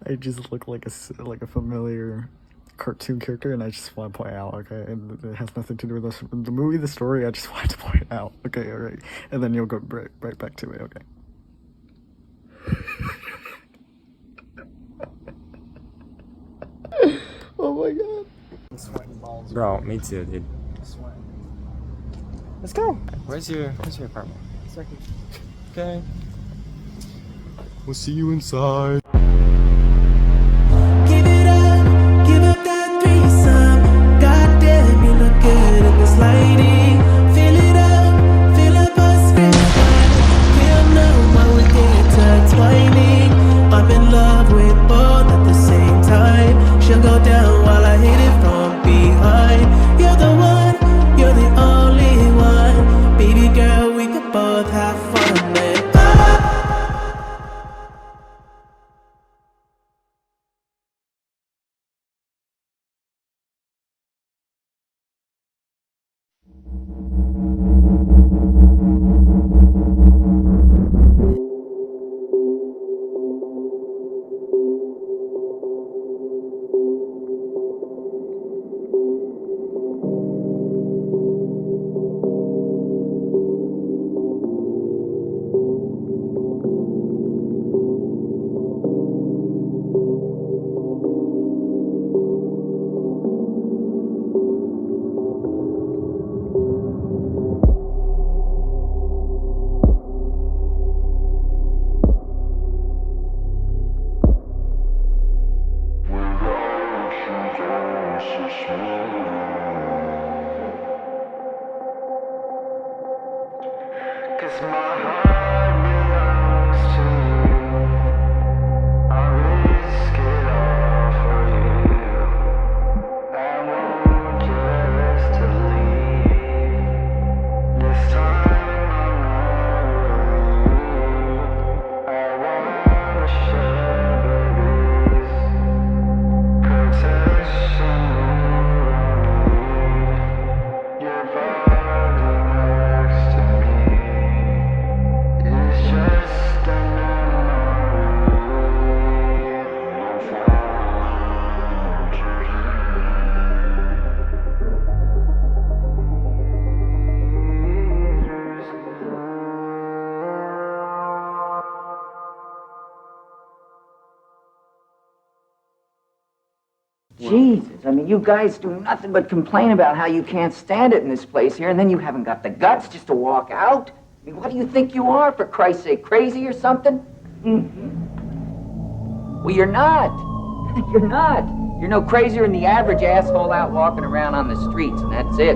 [SPEAKER 3] I just look like a familiar cartoon character, and I just want to point out, okay, and it has nothing to do with the movie, the story. I just wanted to point out, okay, all right, and then you'll go right back to it, okay. Oh my god, I'm sweating balls.
[SPEAKER 19] Bro, me too, dude. Let's go. Where's your apartment?
[SPEAKER 12] It's right here.
[SPEAKER 19] Okay.
[SPEAKER 17] We'll see you inside.
[SPEAKER 2] Give up that threesome. Goddamn, you look good in this lighting. Fill it up our script. Feel no while we're intertwining. I'm in love with both at the same time. She'll go down while I hit it from behind. You're the one, you're the only one. Baby girl, we could both have fun.
[SPEAKER 20] Jesus, I mean, you guys do nothing but complain about how you can't stand it in this place here, and then you haven't got the guts just to walk out? I mean, what do you think you are, for Christ's sake, crazy or something? Mm-hmm. Well, you're not. You're not. You're no crazier than the average asshole out walking around on the streets, and that's it.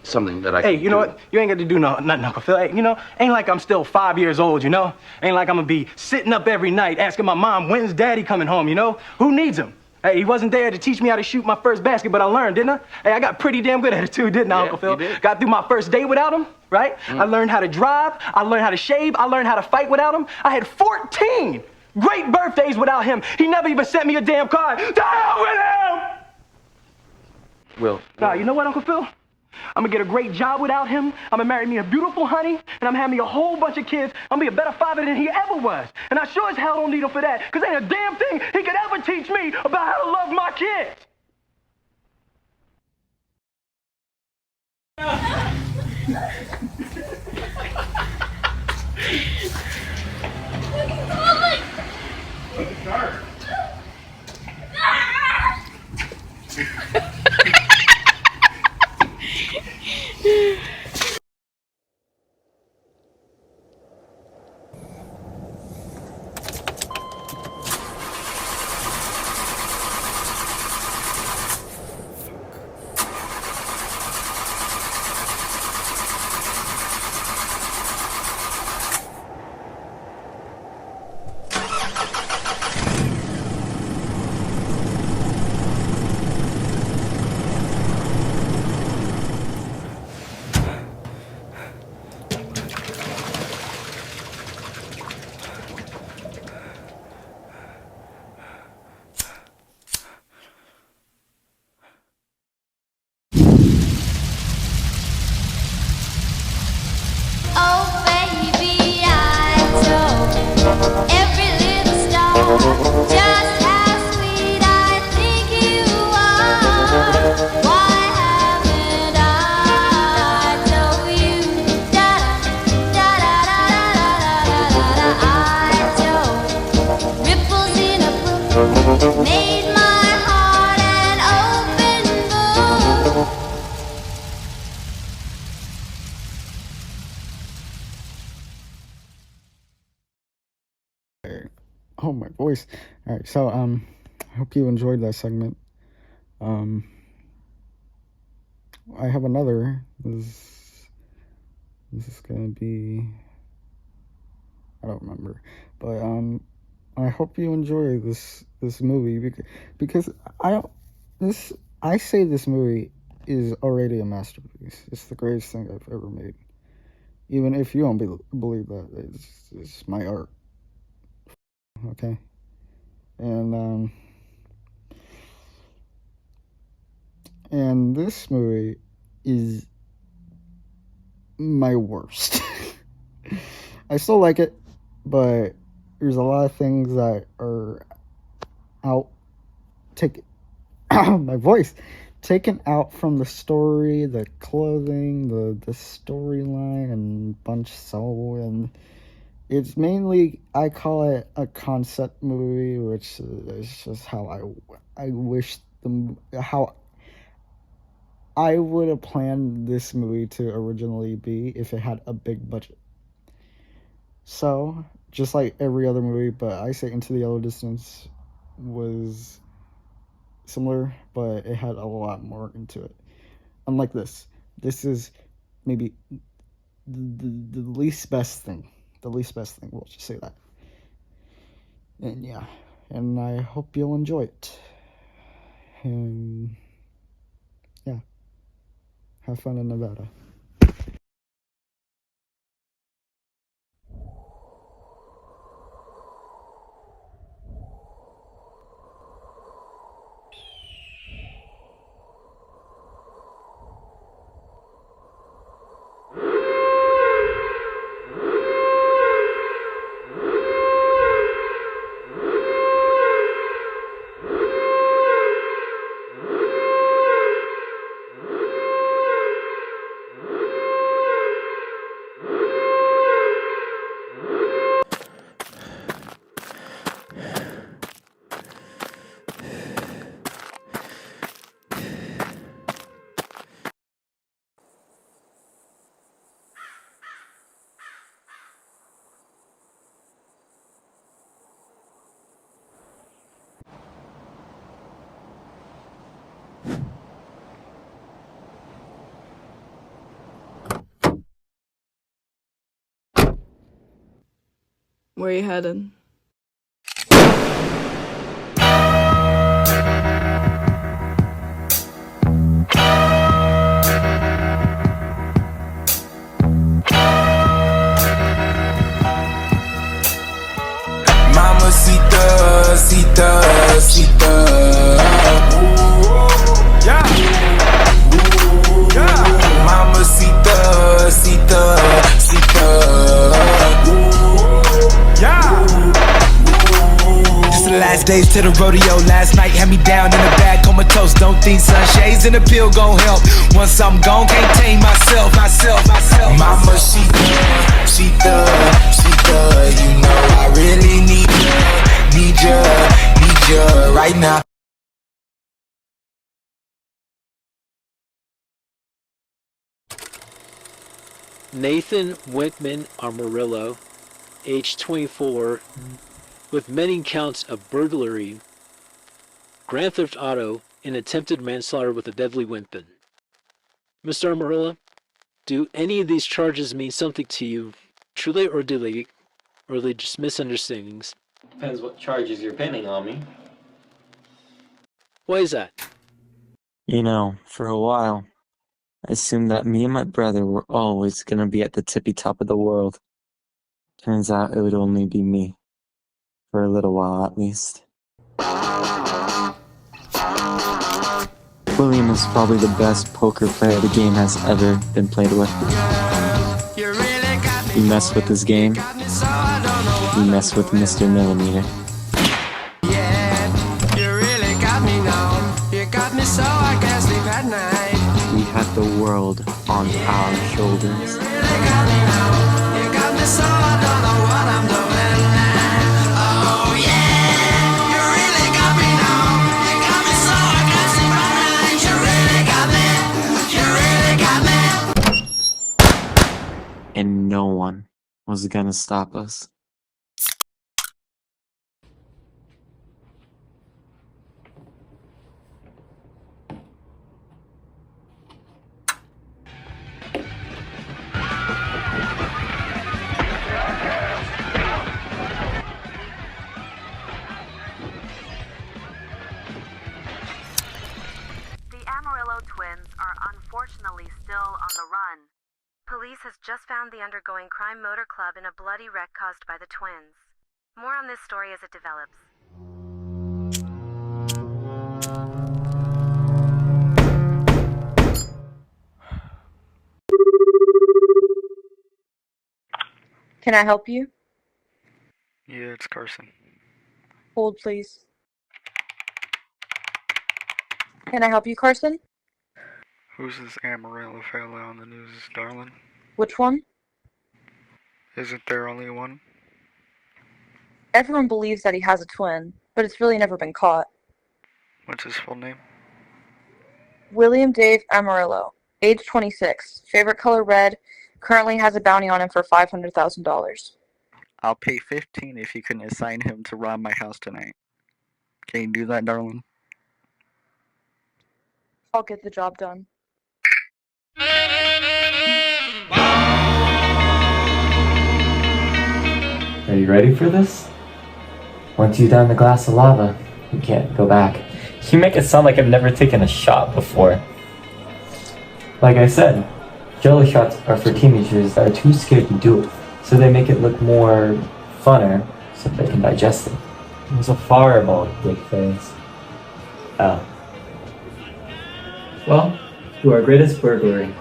[SPEAKER 21] Something that I
[SPEAKER 22] Hey, you know what? You ain't got to do nothing, Uncle Phil. Hey, you know, ain't like I'm still 5 years old, you know? Ain't like I'm gonna be sitting up every night asking my mom, when's daddy coming home, you know? Who needs him? Hey, he wasn't there to teach me how to shoot my first basket, but I learned, didn't I? Hey, I got pretty damn good at it too, didn't I, Uncle Phil?
[SPEAKER 21] You did.
[SPEAKER 22] Got through my first day without him, right? I learned how to drive, I learned how to shave, I learned how to fight without him. I had 14 great birthdays without him. He never even sent me a damn card. To hell with him!
[SPEAKER 21] Will.
[SPEAKER 22] Nah, you know what, Uncle Phil? I'm gonna get a great job without him. I'm gonna marry me a beautiful honey, and I'm having me a whole bunch of kids. I'm gonna be a better father than he ever was. And I sure as hell don't need him for that, because ain't a damn thing he could ever teach me about how to love my kids.
[SPEAKER 2] Made my heart an open book.
[SPEAKER 3] Oh, my voice. All right, so I hope you enjoyed that segment. I have another. This is gonna be, I don't remember, but I hope you enjoy this movie because I say this movie is already a masterpiece. It's the greatest thing I've ever made. Even if you don't believe that, it's my art. Okay, and this movie is my worst. I still like it, but there's a lot of things that are my voice taken out from the story, the clothing, the storyline, and bunch soul, and it's mainly, I call it a concept movie, which is just how I wish how I would have planned this movie to originally be if it had a big budget. So, just like every other movie, but I say Into the Yellow Distance was similar, but it had a lot more into it. Unlike this is maybe the least best thing. The least best thing, we'll just say that. And yeah, and I hope you'll enjoy it. And yeah, have fun in Nevada.
[SPEAKER 5] Where you headed?
[SPEAKER 2] Mamacita, cita, cita. Ooh, yeah. Ooh, yeah.
[SPEAKER 6] days to the rodeo. Last night had me down in the back, comatose. Don't think sunshades and a pill gon' help. Once I'm gone, can't tame myself. Mama, she thug. You know I really need ya right now.
[SPEAKER 9] Nathan Winkman Amarillo, age 24, with many counts of burglary, grand theft auto, and attempted manslaughter with a deadly weapon. Mr. Amarillo, do any of these charges mean something to you, truly, or are they just misunderstandings?
[SPEAKER 19] Depends what charges you're pinning on me.
[SPEAKER 9] Why is that?
[SPEAKER 23] You know, for a while, I assumed that me and my brother were always gonna be at the tippy top of the world. Turns out it would only be me. For a little while, at least. William is probably the best poker player the game has ever been played with. You mess with this game, you mess with Mr. Millimeter. We have the world on our shoulders. And no one was gonna stop us.
[SPEAKER 24] The Amarillo twins are unfortunately still on the run. Police has just found the undergoing crime motor club in a bloody wreck caused by the twins. More on this story as it develops.
[SPEAKER 8] Can I help you?
[SPEAKER 3] Yeah, it's Carson.
[SPEAKER 8] Hold, please. Can I help you, Carson?
[SPEAKER 3] Who's this Amarillo fella on the news, darling?
[SPEAKER 8] Which one?
[SPEAKER 3] Isn't there only one?
[SPEAKER 8] Everyone believes that he has a twin, but it's really never been caught.
[SPEAKER 3] What's his full name?
[SPEAKER 8] William Dave Amarillo, age 26, favorite color red, currently has a bounty on him for $500,000.
[SPEAKER 3] I'll pay $15 if you can assign him to rob my house tonight. Can you do that, darling?
[SPEAKER 8] I'll get the job done.
[SPEAKER 19] Are you ready for this? Once you down the glass of lava, you can't go back. You make it sound like I've never taken a shot before. Like I said, jello shots are for teenagers that are too scared to do it, so they make it look more funner so they can digest it. It was a fireball, big face. Oh. Well, to our greatest burglary.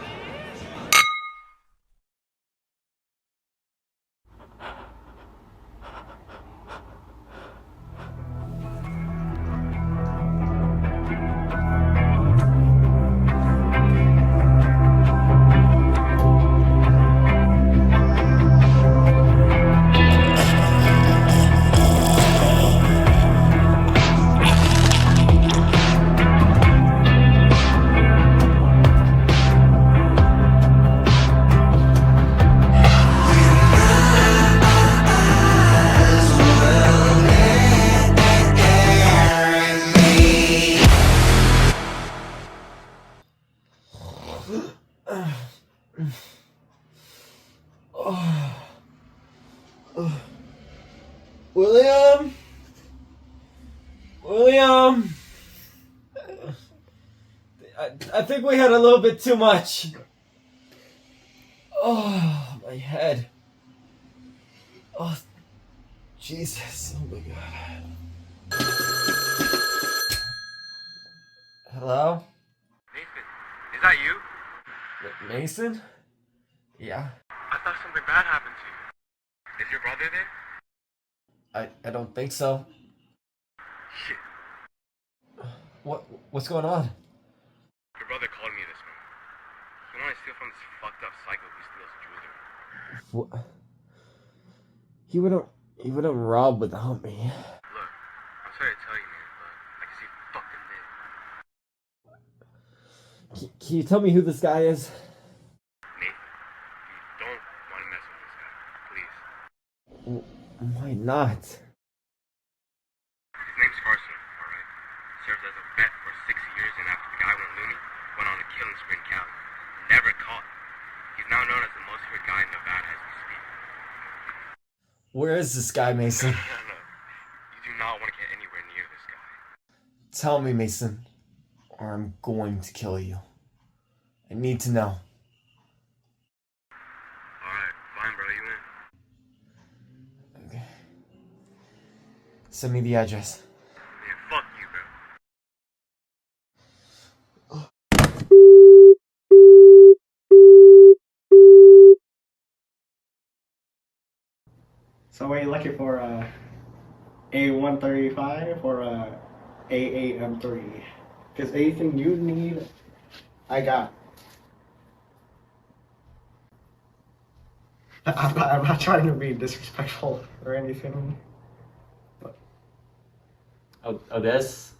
[SPEAKER 25] William! I think we had a little bit too much. Oh, my head. Oh, Jesus. Oh my God. Hello?
[SPEAKER 26] Nathan, is that you?
[SPEAKER 25] Mason? Yeah.
[SPEAKER 26] I thought something bad happened to you. Is your brother there?
[SPEAKER 25] I don't think so. What's going on?
[SPEAKER 26] Your brother called me this morning. He wanted to steal from this fucked up psycho who steals jewelry.
[SPEAKER 25] What? He wouldn't rob without me.
[SPEAKER 26] Look, I'm sorry to tell you, man, but I can see fucking dead.
[SPEAKER 25] Can you tell me who this guy is?
[SPEAKER 26] Nathan, you don't want to mess with this guy, please.
[SPEAKER 25] Why not?
[SPEAKER 26] His name's Carson, alright? Served as a vet for 6 years, and after the guy went loony, went on a killing spree in Cali. Never caught. He's now known as the most feared guy in Nevada as we speak.
[SPEAKER 25] Where is this guy, Mason?
[SPEAKER 26] No. You do not want to get anywhere near this guy.
[SPEAKER 25] Tell me, Mason, or I'm going to kill you. I need to know.
[SPEAKER 26] Alright, fine, bro, you in?
[SPEAKER 25] Okay. Send me the address.
[SPEAKER 26] Yeah, fuck you, bro.
[SPEAKER 12] So are you looking for a A135 or a AA-M3? Because anything you need, I got. I'm not trying to be disrespectful or anything. But.
[SPEAKER 19] Oh, this?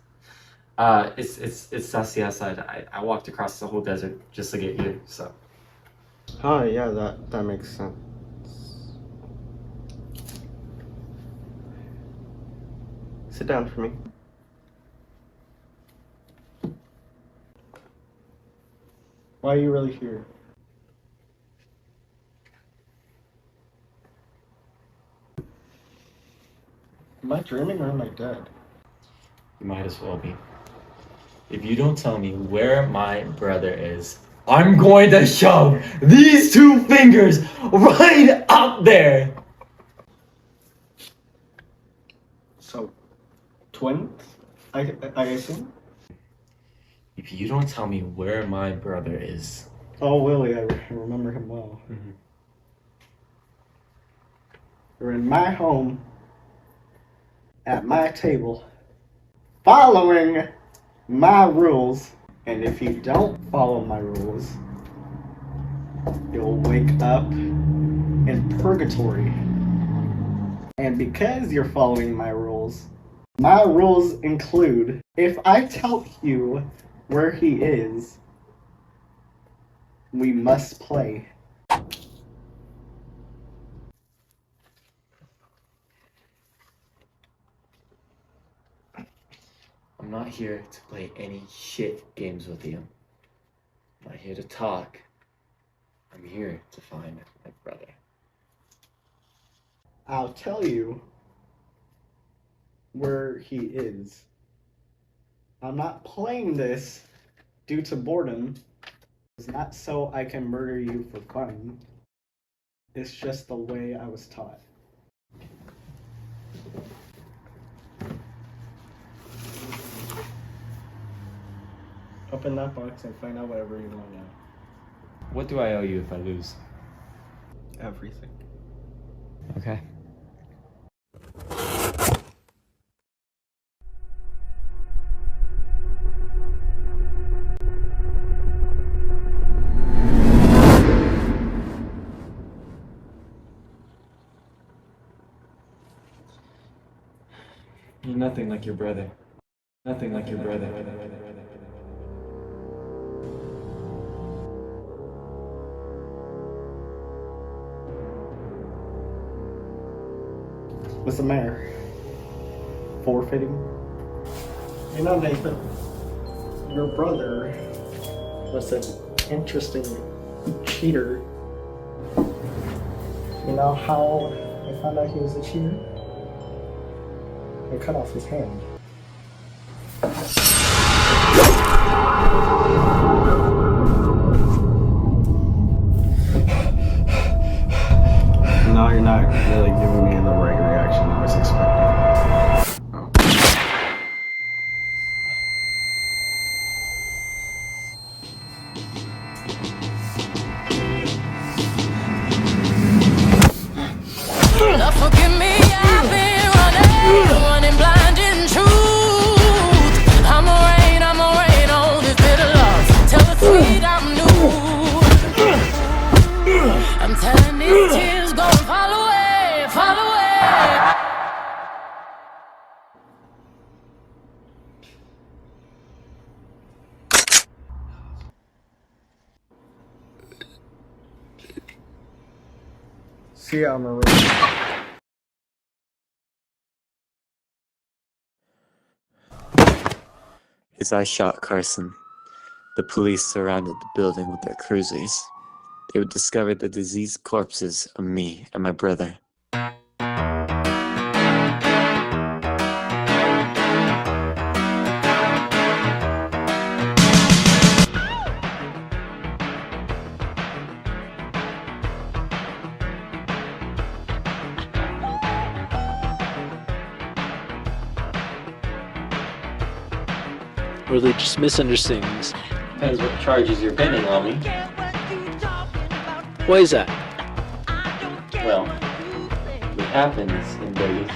[SPEAKER 19] It's dusty outside. I walked across the whole desert just to get here, so.
[SPEAKER 12] Oh yeah, that makes sense. Sit down for me. Why are you really here? Am I dreaming or am I dead?
[SPEAKER 19] You might as well be. If you don't tell me where my brother is, I'm going to shove these 2 fingers right up there!
[SPEAKER 12] So, twins? I assume?
[SPEAKER 19] If you don't tell me where my brother is...
[SPEAKER 12] Oh, Willie, I remember him well.
[SPEAKER 19] Mm-hmm.
[SPEAKER 12] You're in my home, at my table, following my rules, and if you don't follow my rules, you'll wake up in purgatory. And because you're following my rules include, if I tell you where he is, we must play.
[SPEAKER 19] I'm not here to play any shit games with you. I'm not here to talk. I'm here to find my brother.
[SPEAKER 12] I'll tell you where he is. I'm not playing this due to boredom. It's not so I can murder you for fun. It's just the way I was taught. Open that box and find out whatever you want now.
[SPEAKER 19] What do I owe you if I lose?
[SPEAKER 12] Everything.
[SPEAKER 19] Okay. You're nothing like your brother. Nothing like your brother.
[SPEAKER 12] What's the matter? Forfeiting? You know, Nathan, your brother was an interesting cheater. You know how I found out he was a cheater? I cut off his hand. No, you're not really giving me the right reaction I was expecting.
[SPEAKER 4] Forgive me, I've been running blind in truth. I'm
[SPEAKER 12] See ya, Maria.
[SPEAKER 23] As I shot Carson, the police surrounded the building with their cruisers. They would discover the diseased corpses of me and my brother.
[SPEAKER 9] Or are they just misunderstandings?
[SPEAKER 19] Depends what charges you're pinning on me.
[SPEAKER 9] Why is that?
[SPEAKER 19] Well, what happens in Vegas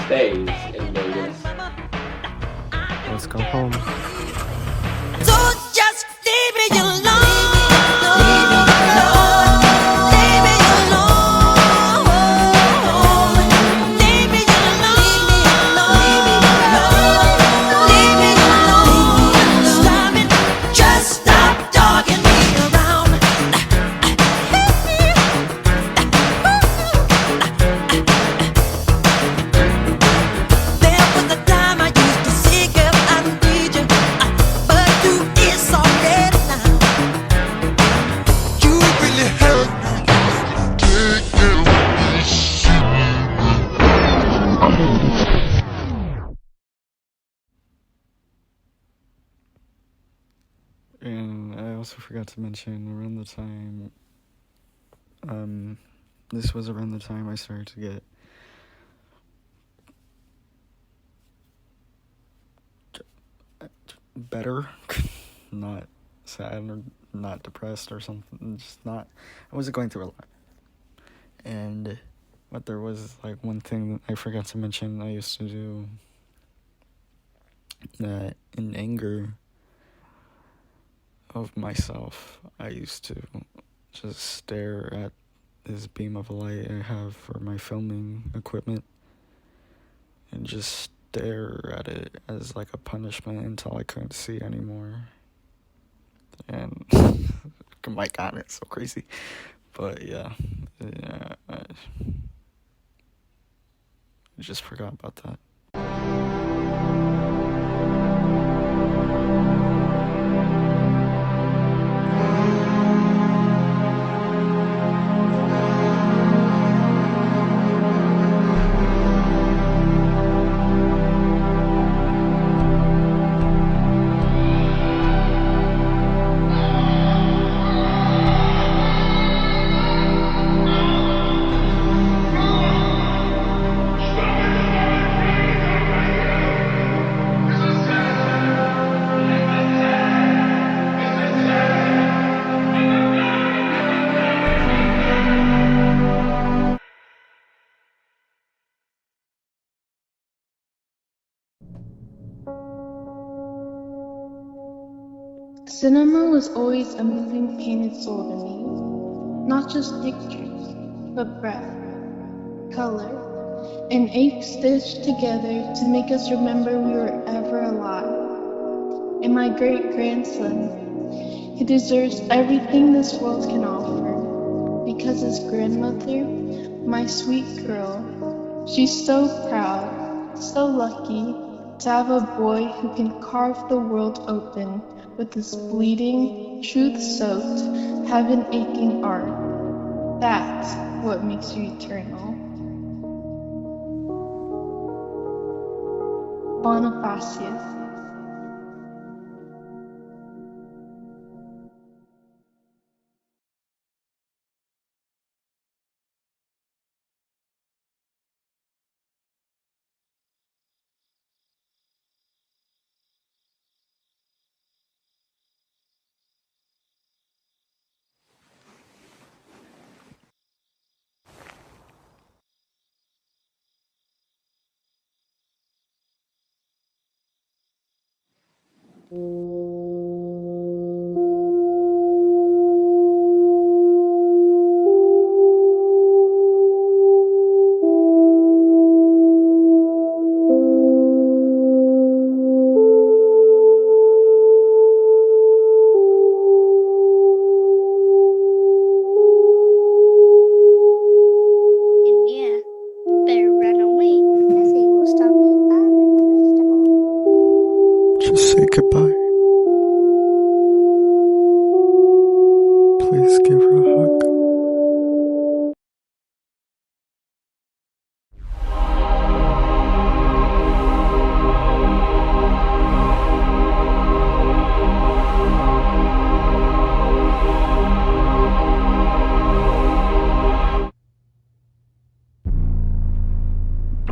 [SPEAKER 19] stays in Vegas.
[SPEAKER 12] Let's go home.
[SPEAKER 6] So just leave me alone.
[SPEAKER 3] And I also forgot to mention around the time, this was around the time I started to get better, not sad or not depressed or something, just not, I wasn't going through a lot. But there was like one thing that I forgot to mention. I used to do that in anger of myself. I used to just stare at this beam of light I have for my filming equipment and just stare at it as like a punishment until I couldn't see anymore. And oh my god, it's so crazy. But yeah, I just forgot about that.
[SPEAKER 1] Cinema was always a moving painted soul to me. Not just pictures, but breath, color, and ink stitched together to make us remember we were ever alive. And my great-grandson, he deserves everything this world can offer, because his grandmother, my sweet girl, she's so proud, so lucky to have a boy who can carve the world open with this bleeding, truth-soaked, heaven-aching art. That's what makes you eternal. Bonifacius.
[SPEAKER 3] goodbye. Please give her a hug.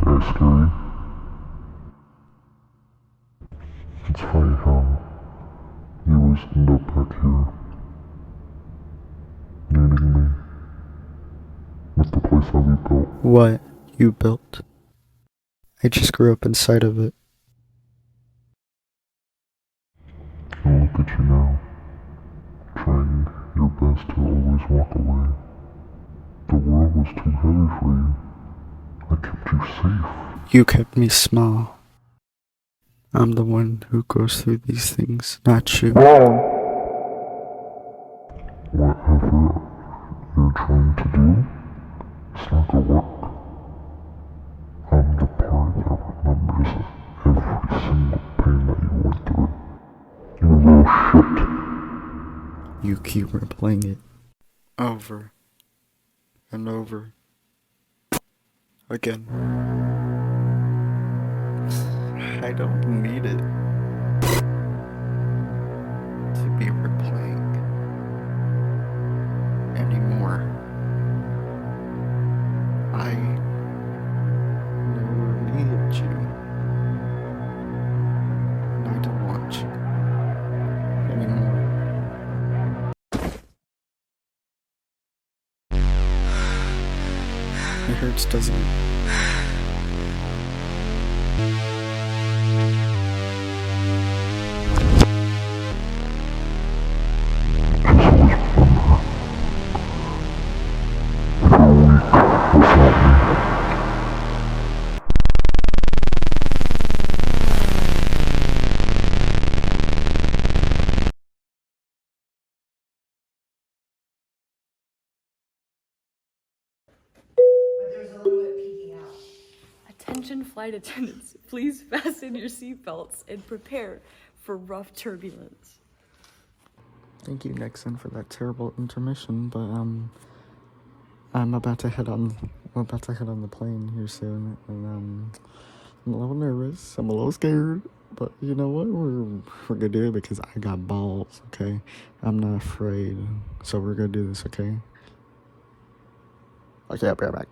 [SPEAKER 4] Very scary. It's funny how you always end up back here, needing me, with the place that we built.
[SPEAKER 3] What you built? I just grew up inside of it.
[SPEAKER 4] And look at you now, trying your best to always walk away. The world was too heavy for you. I kept you safe.
[SPEAKER 3] You kept me small. I'm the one who goes through these things, not you.
[SPEAKER 4] Whatever you're trying to do, it's not gonna work. I'm the part that remembers every single pain that you went through. You little shit.
[SPEAKER 3] You keep replaying it over and over again. I don't need it to be replaying anymore. I never needed you, and I don't want you anymore. It hurts, doesn't it?
[SPEAKER 5] Attention flight attendants, please fasten your seatbelts and prepare for rough turbulence.
[SPEAKER 3] Thank you, Nixon, for that terrible intermission, but I'm about to head on the plane here soon, and I'm a little nervous, I'm a little scared, but you know what, we're gonna do it because I got balls, okay? I'm not afraid, so we're gonna do this, okay? Okay, I'll be right back.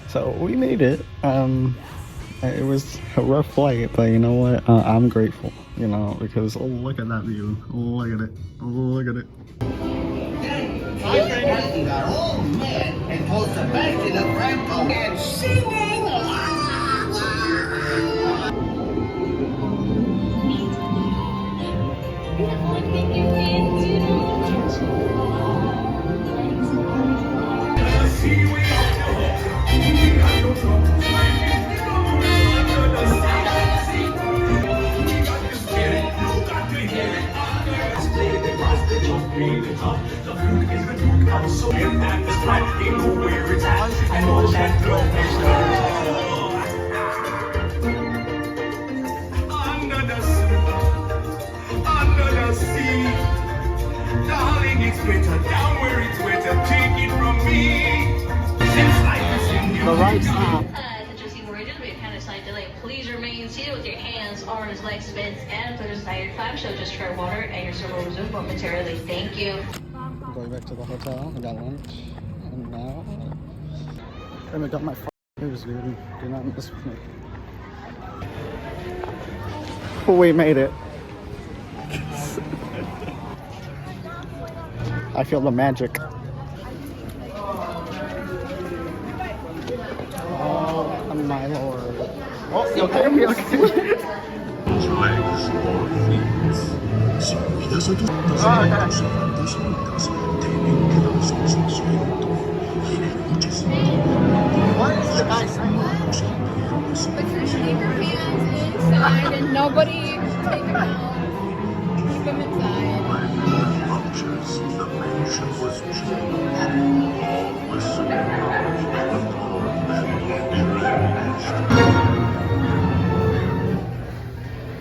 [SPEAKER 3] So we made it. It was a rough flight, but you know what? I'm grateful, you know, because oh, look at that view. Look at it. Look at it.
[SPEAKER 10] Old man and told Sebastian the Franco and singing. Under the sea, darling, it's better down where it's wetter. Take it from me. Since life is in you.
[SPEAKER 3] The right stop.
[SPEAKER 11] Please remain seated with your hands, arms, legs, bends, and put aside your clamp. Show just try water, and your server will resume momentarily. Thank you.
[SPEAKER 3] Going back to the hotel. I got lunch, and now I got my ears, dude. Do not mess with me. We made it. I feel the magic.
[SPEAKER 12] my lord. Oh, okay, okay.
[SPEAKER 4] legs or feet. Sin cuidas a tus pasos levantas nunca, temen que los ojos suelto, quieren muchas.
[SPEAKER 12] What is the guy saying?
[SPEAKER 7] But you leave your hands inside and nobody take them out. Keep them inside.
[SPEAKER 4] Vultures, the mansion was changed. All was and all deranged.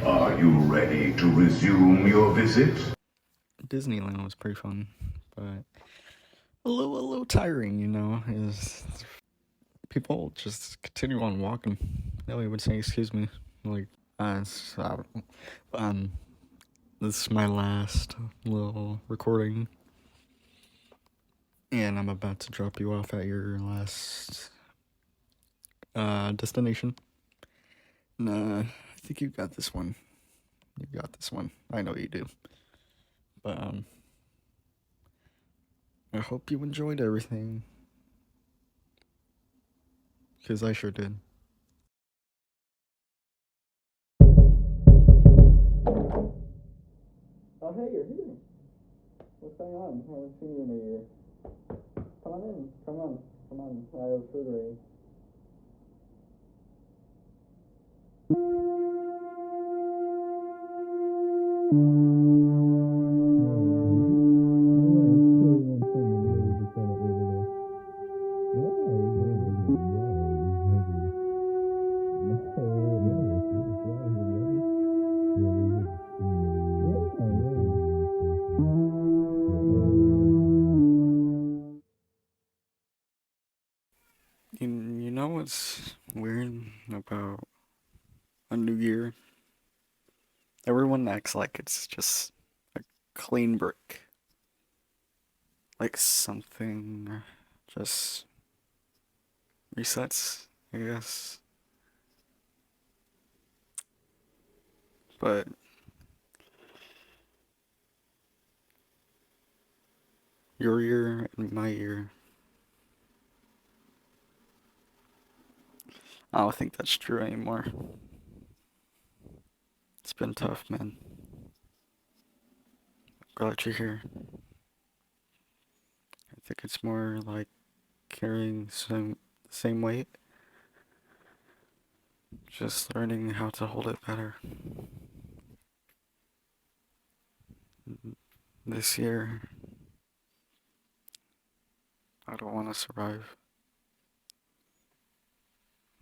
[SPEAKER 4] Are you ready to resume your visit?
[SPEAKER 3] Disneyland was pretty fun, but a little tiring, you know. Is people just continue on walking. Nobody would say excuse me. Like, so, this is my last little recording, and I'm about to drop you off at your last destination. And I think you got this one. You got this one. I know you do. But I hope you enjoyed everything, because I sure did. Oh, hey, you're here. What's going on? I haven't seen you in a year. Come on in. Come on. Come on. I have food ready. You know what's weird about a new year? Everyone acts like it's just a clean break. Like something just resets, I guess. But your year and my year, I don't think that's true anymore. It's been tough, man. Glad you're here. I think it's more like carrying the same weight. Just learning how to hold it better. This year, I don't want to survive.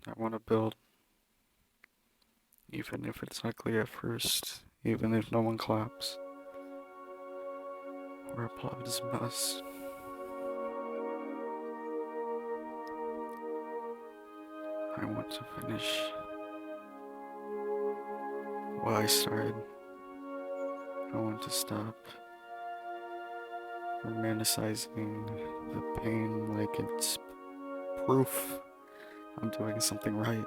[SPEAKER 3] I want to build. Even if it's ugly at first, even if no one claps or applauds us. I want to finish what I started. I want to stop romanticizing the pain like it's proof I'm doing something right.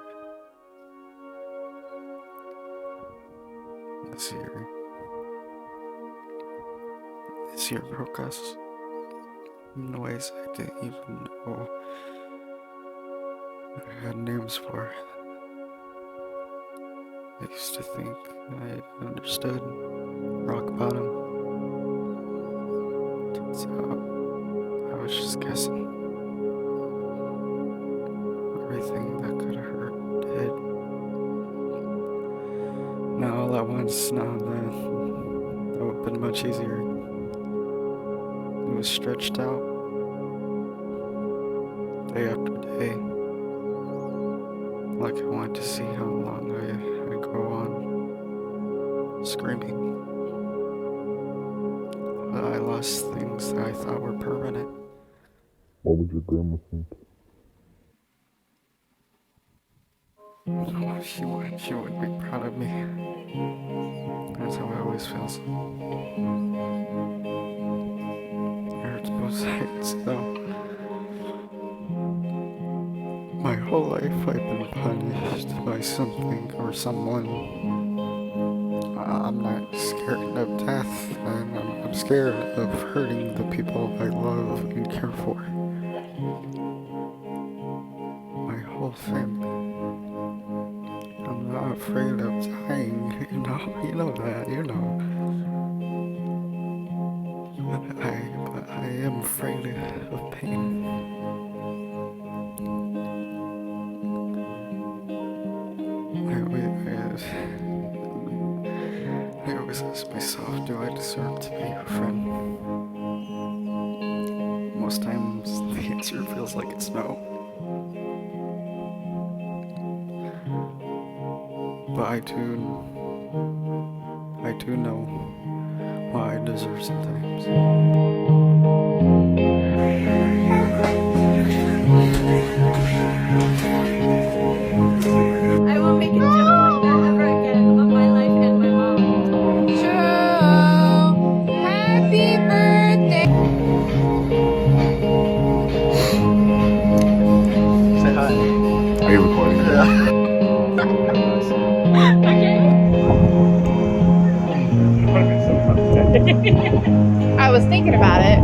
[SPEAKER 3] This year broke us in ways I didn't even know I had names for. I used to think I understood rock bottom. Turns out I was just guessing. Everything that could have hurt did. Now all at once, now that would have been much easier. It was stretched out, day after day. Like I wanted to see how long I'd go on screaming. But I lost things that I thought were permanent.
[SPEAKER 4] What would your grandma think?
[SPEAKER 3] Oh, she would be proud of me. That's how I always feel. It hurts both sides, though. My whole life I've been punished by something or someone. I'm not scared of death, and I'm scared of hurting the people I love and care for. My whole family. not afraid of dying. You know that. You know. But I am afraid of pain. I always ask myself, do I deserve to be your friend? Most times, the answer feels like it's no. But I do know what I deserve sometimes.
[SPEAKER 5] I won't make a joke like that ever again on my life and my mom.
[SPEAKER 7] Joe, happy birthday.
[SPEAKER 12] Say hi.
[SPEAKER 21] Are you recording?
[SPEAKER 7] I was thinking about it.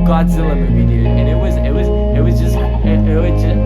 [SPEAKER 19] Godzilla movie, dude, and it was just it was just.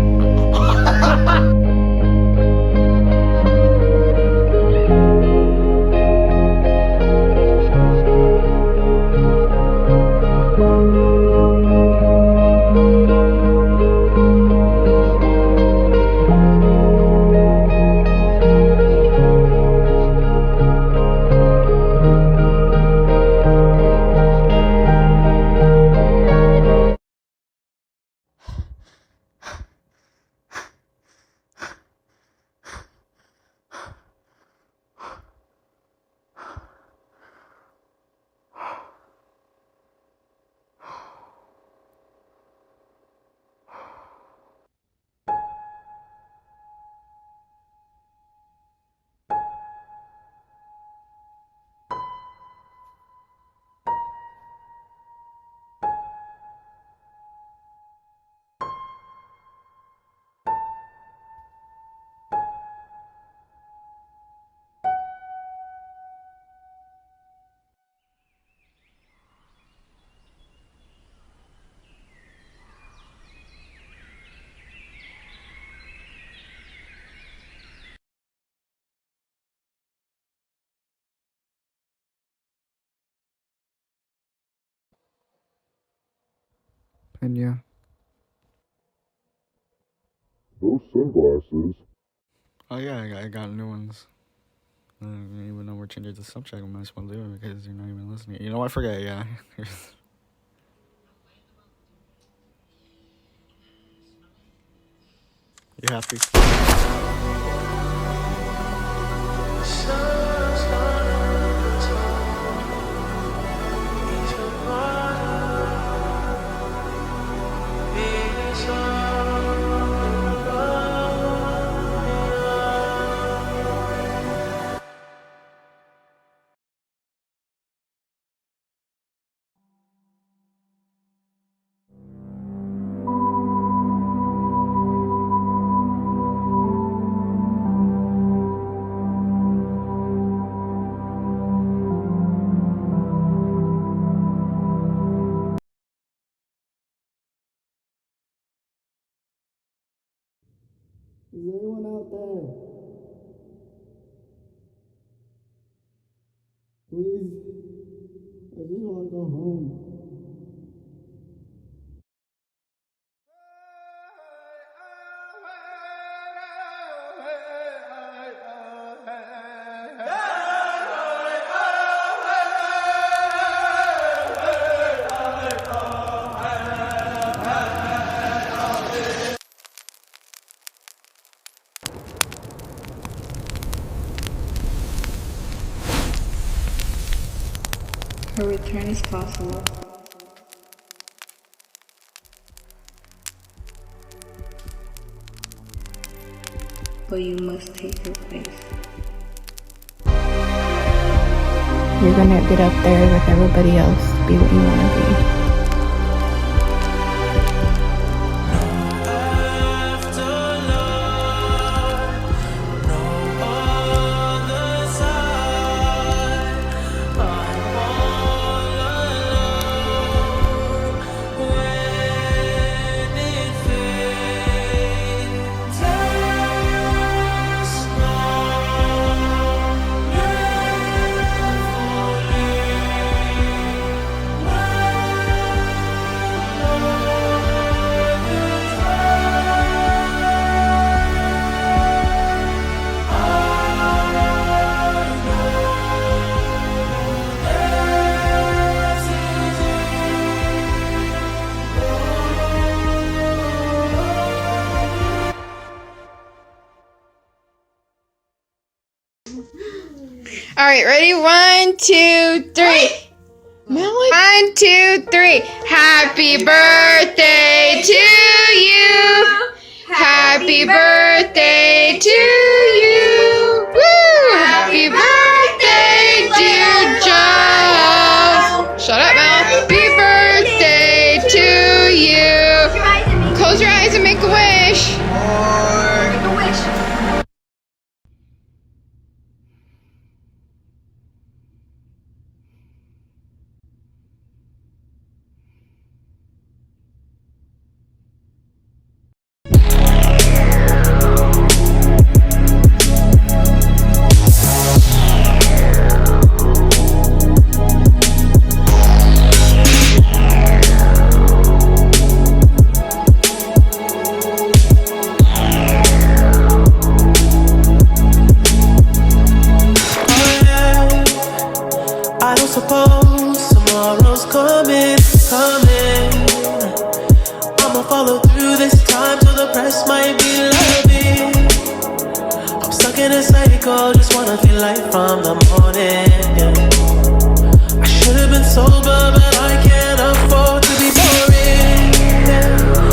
[SPEAKER 3] Pena.
[SPEAKER 4] Those sunglasses.
[SPEAKER 3] Oh yeah, I got new ones. Even though we're changing the subject, I might as well do it because you're not even listening. You know, I forget. Yeah. You happy?
[SPEAKER 12] Is anyone out there? Please. I just want to go home.
[SPEAKER 1] Her return is possible. But you must take her place. You're gonna get up there with everybody else, be what you wanna be.
[SPEAKER 7] All right, ready? 1, 2, 3. 1, 2, 3. Happy birthday to you. Happy birthday to you. Woo! Happy birthday, dear Joe. Shut up, Mel. Happy birthday to you. Close your eyes and make a wish. Make a wish.
[SPEAKER 2] Suppose tomorrow's coming. I'ma follow through this time till the press might be loving. I'm stuck in a cycle, just wanna feel light from the morning. Yeah. I should've been sober, but I can't afford to be boring. Yeah.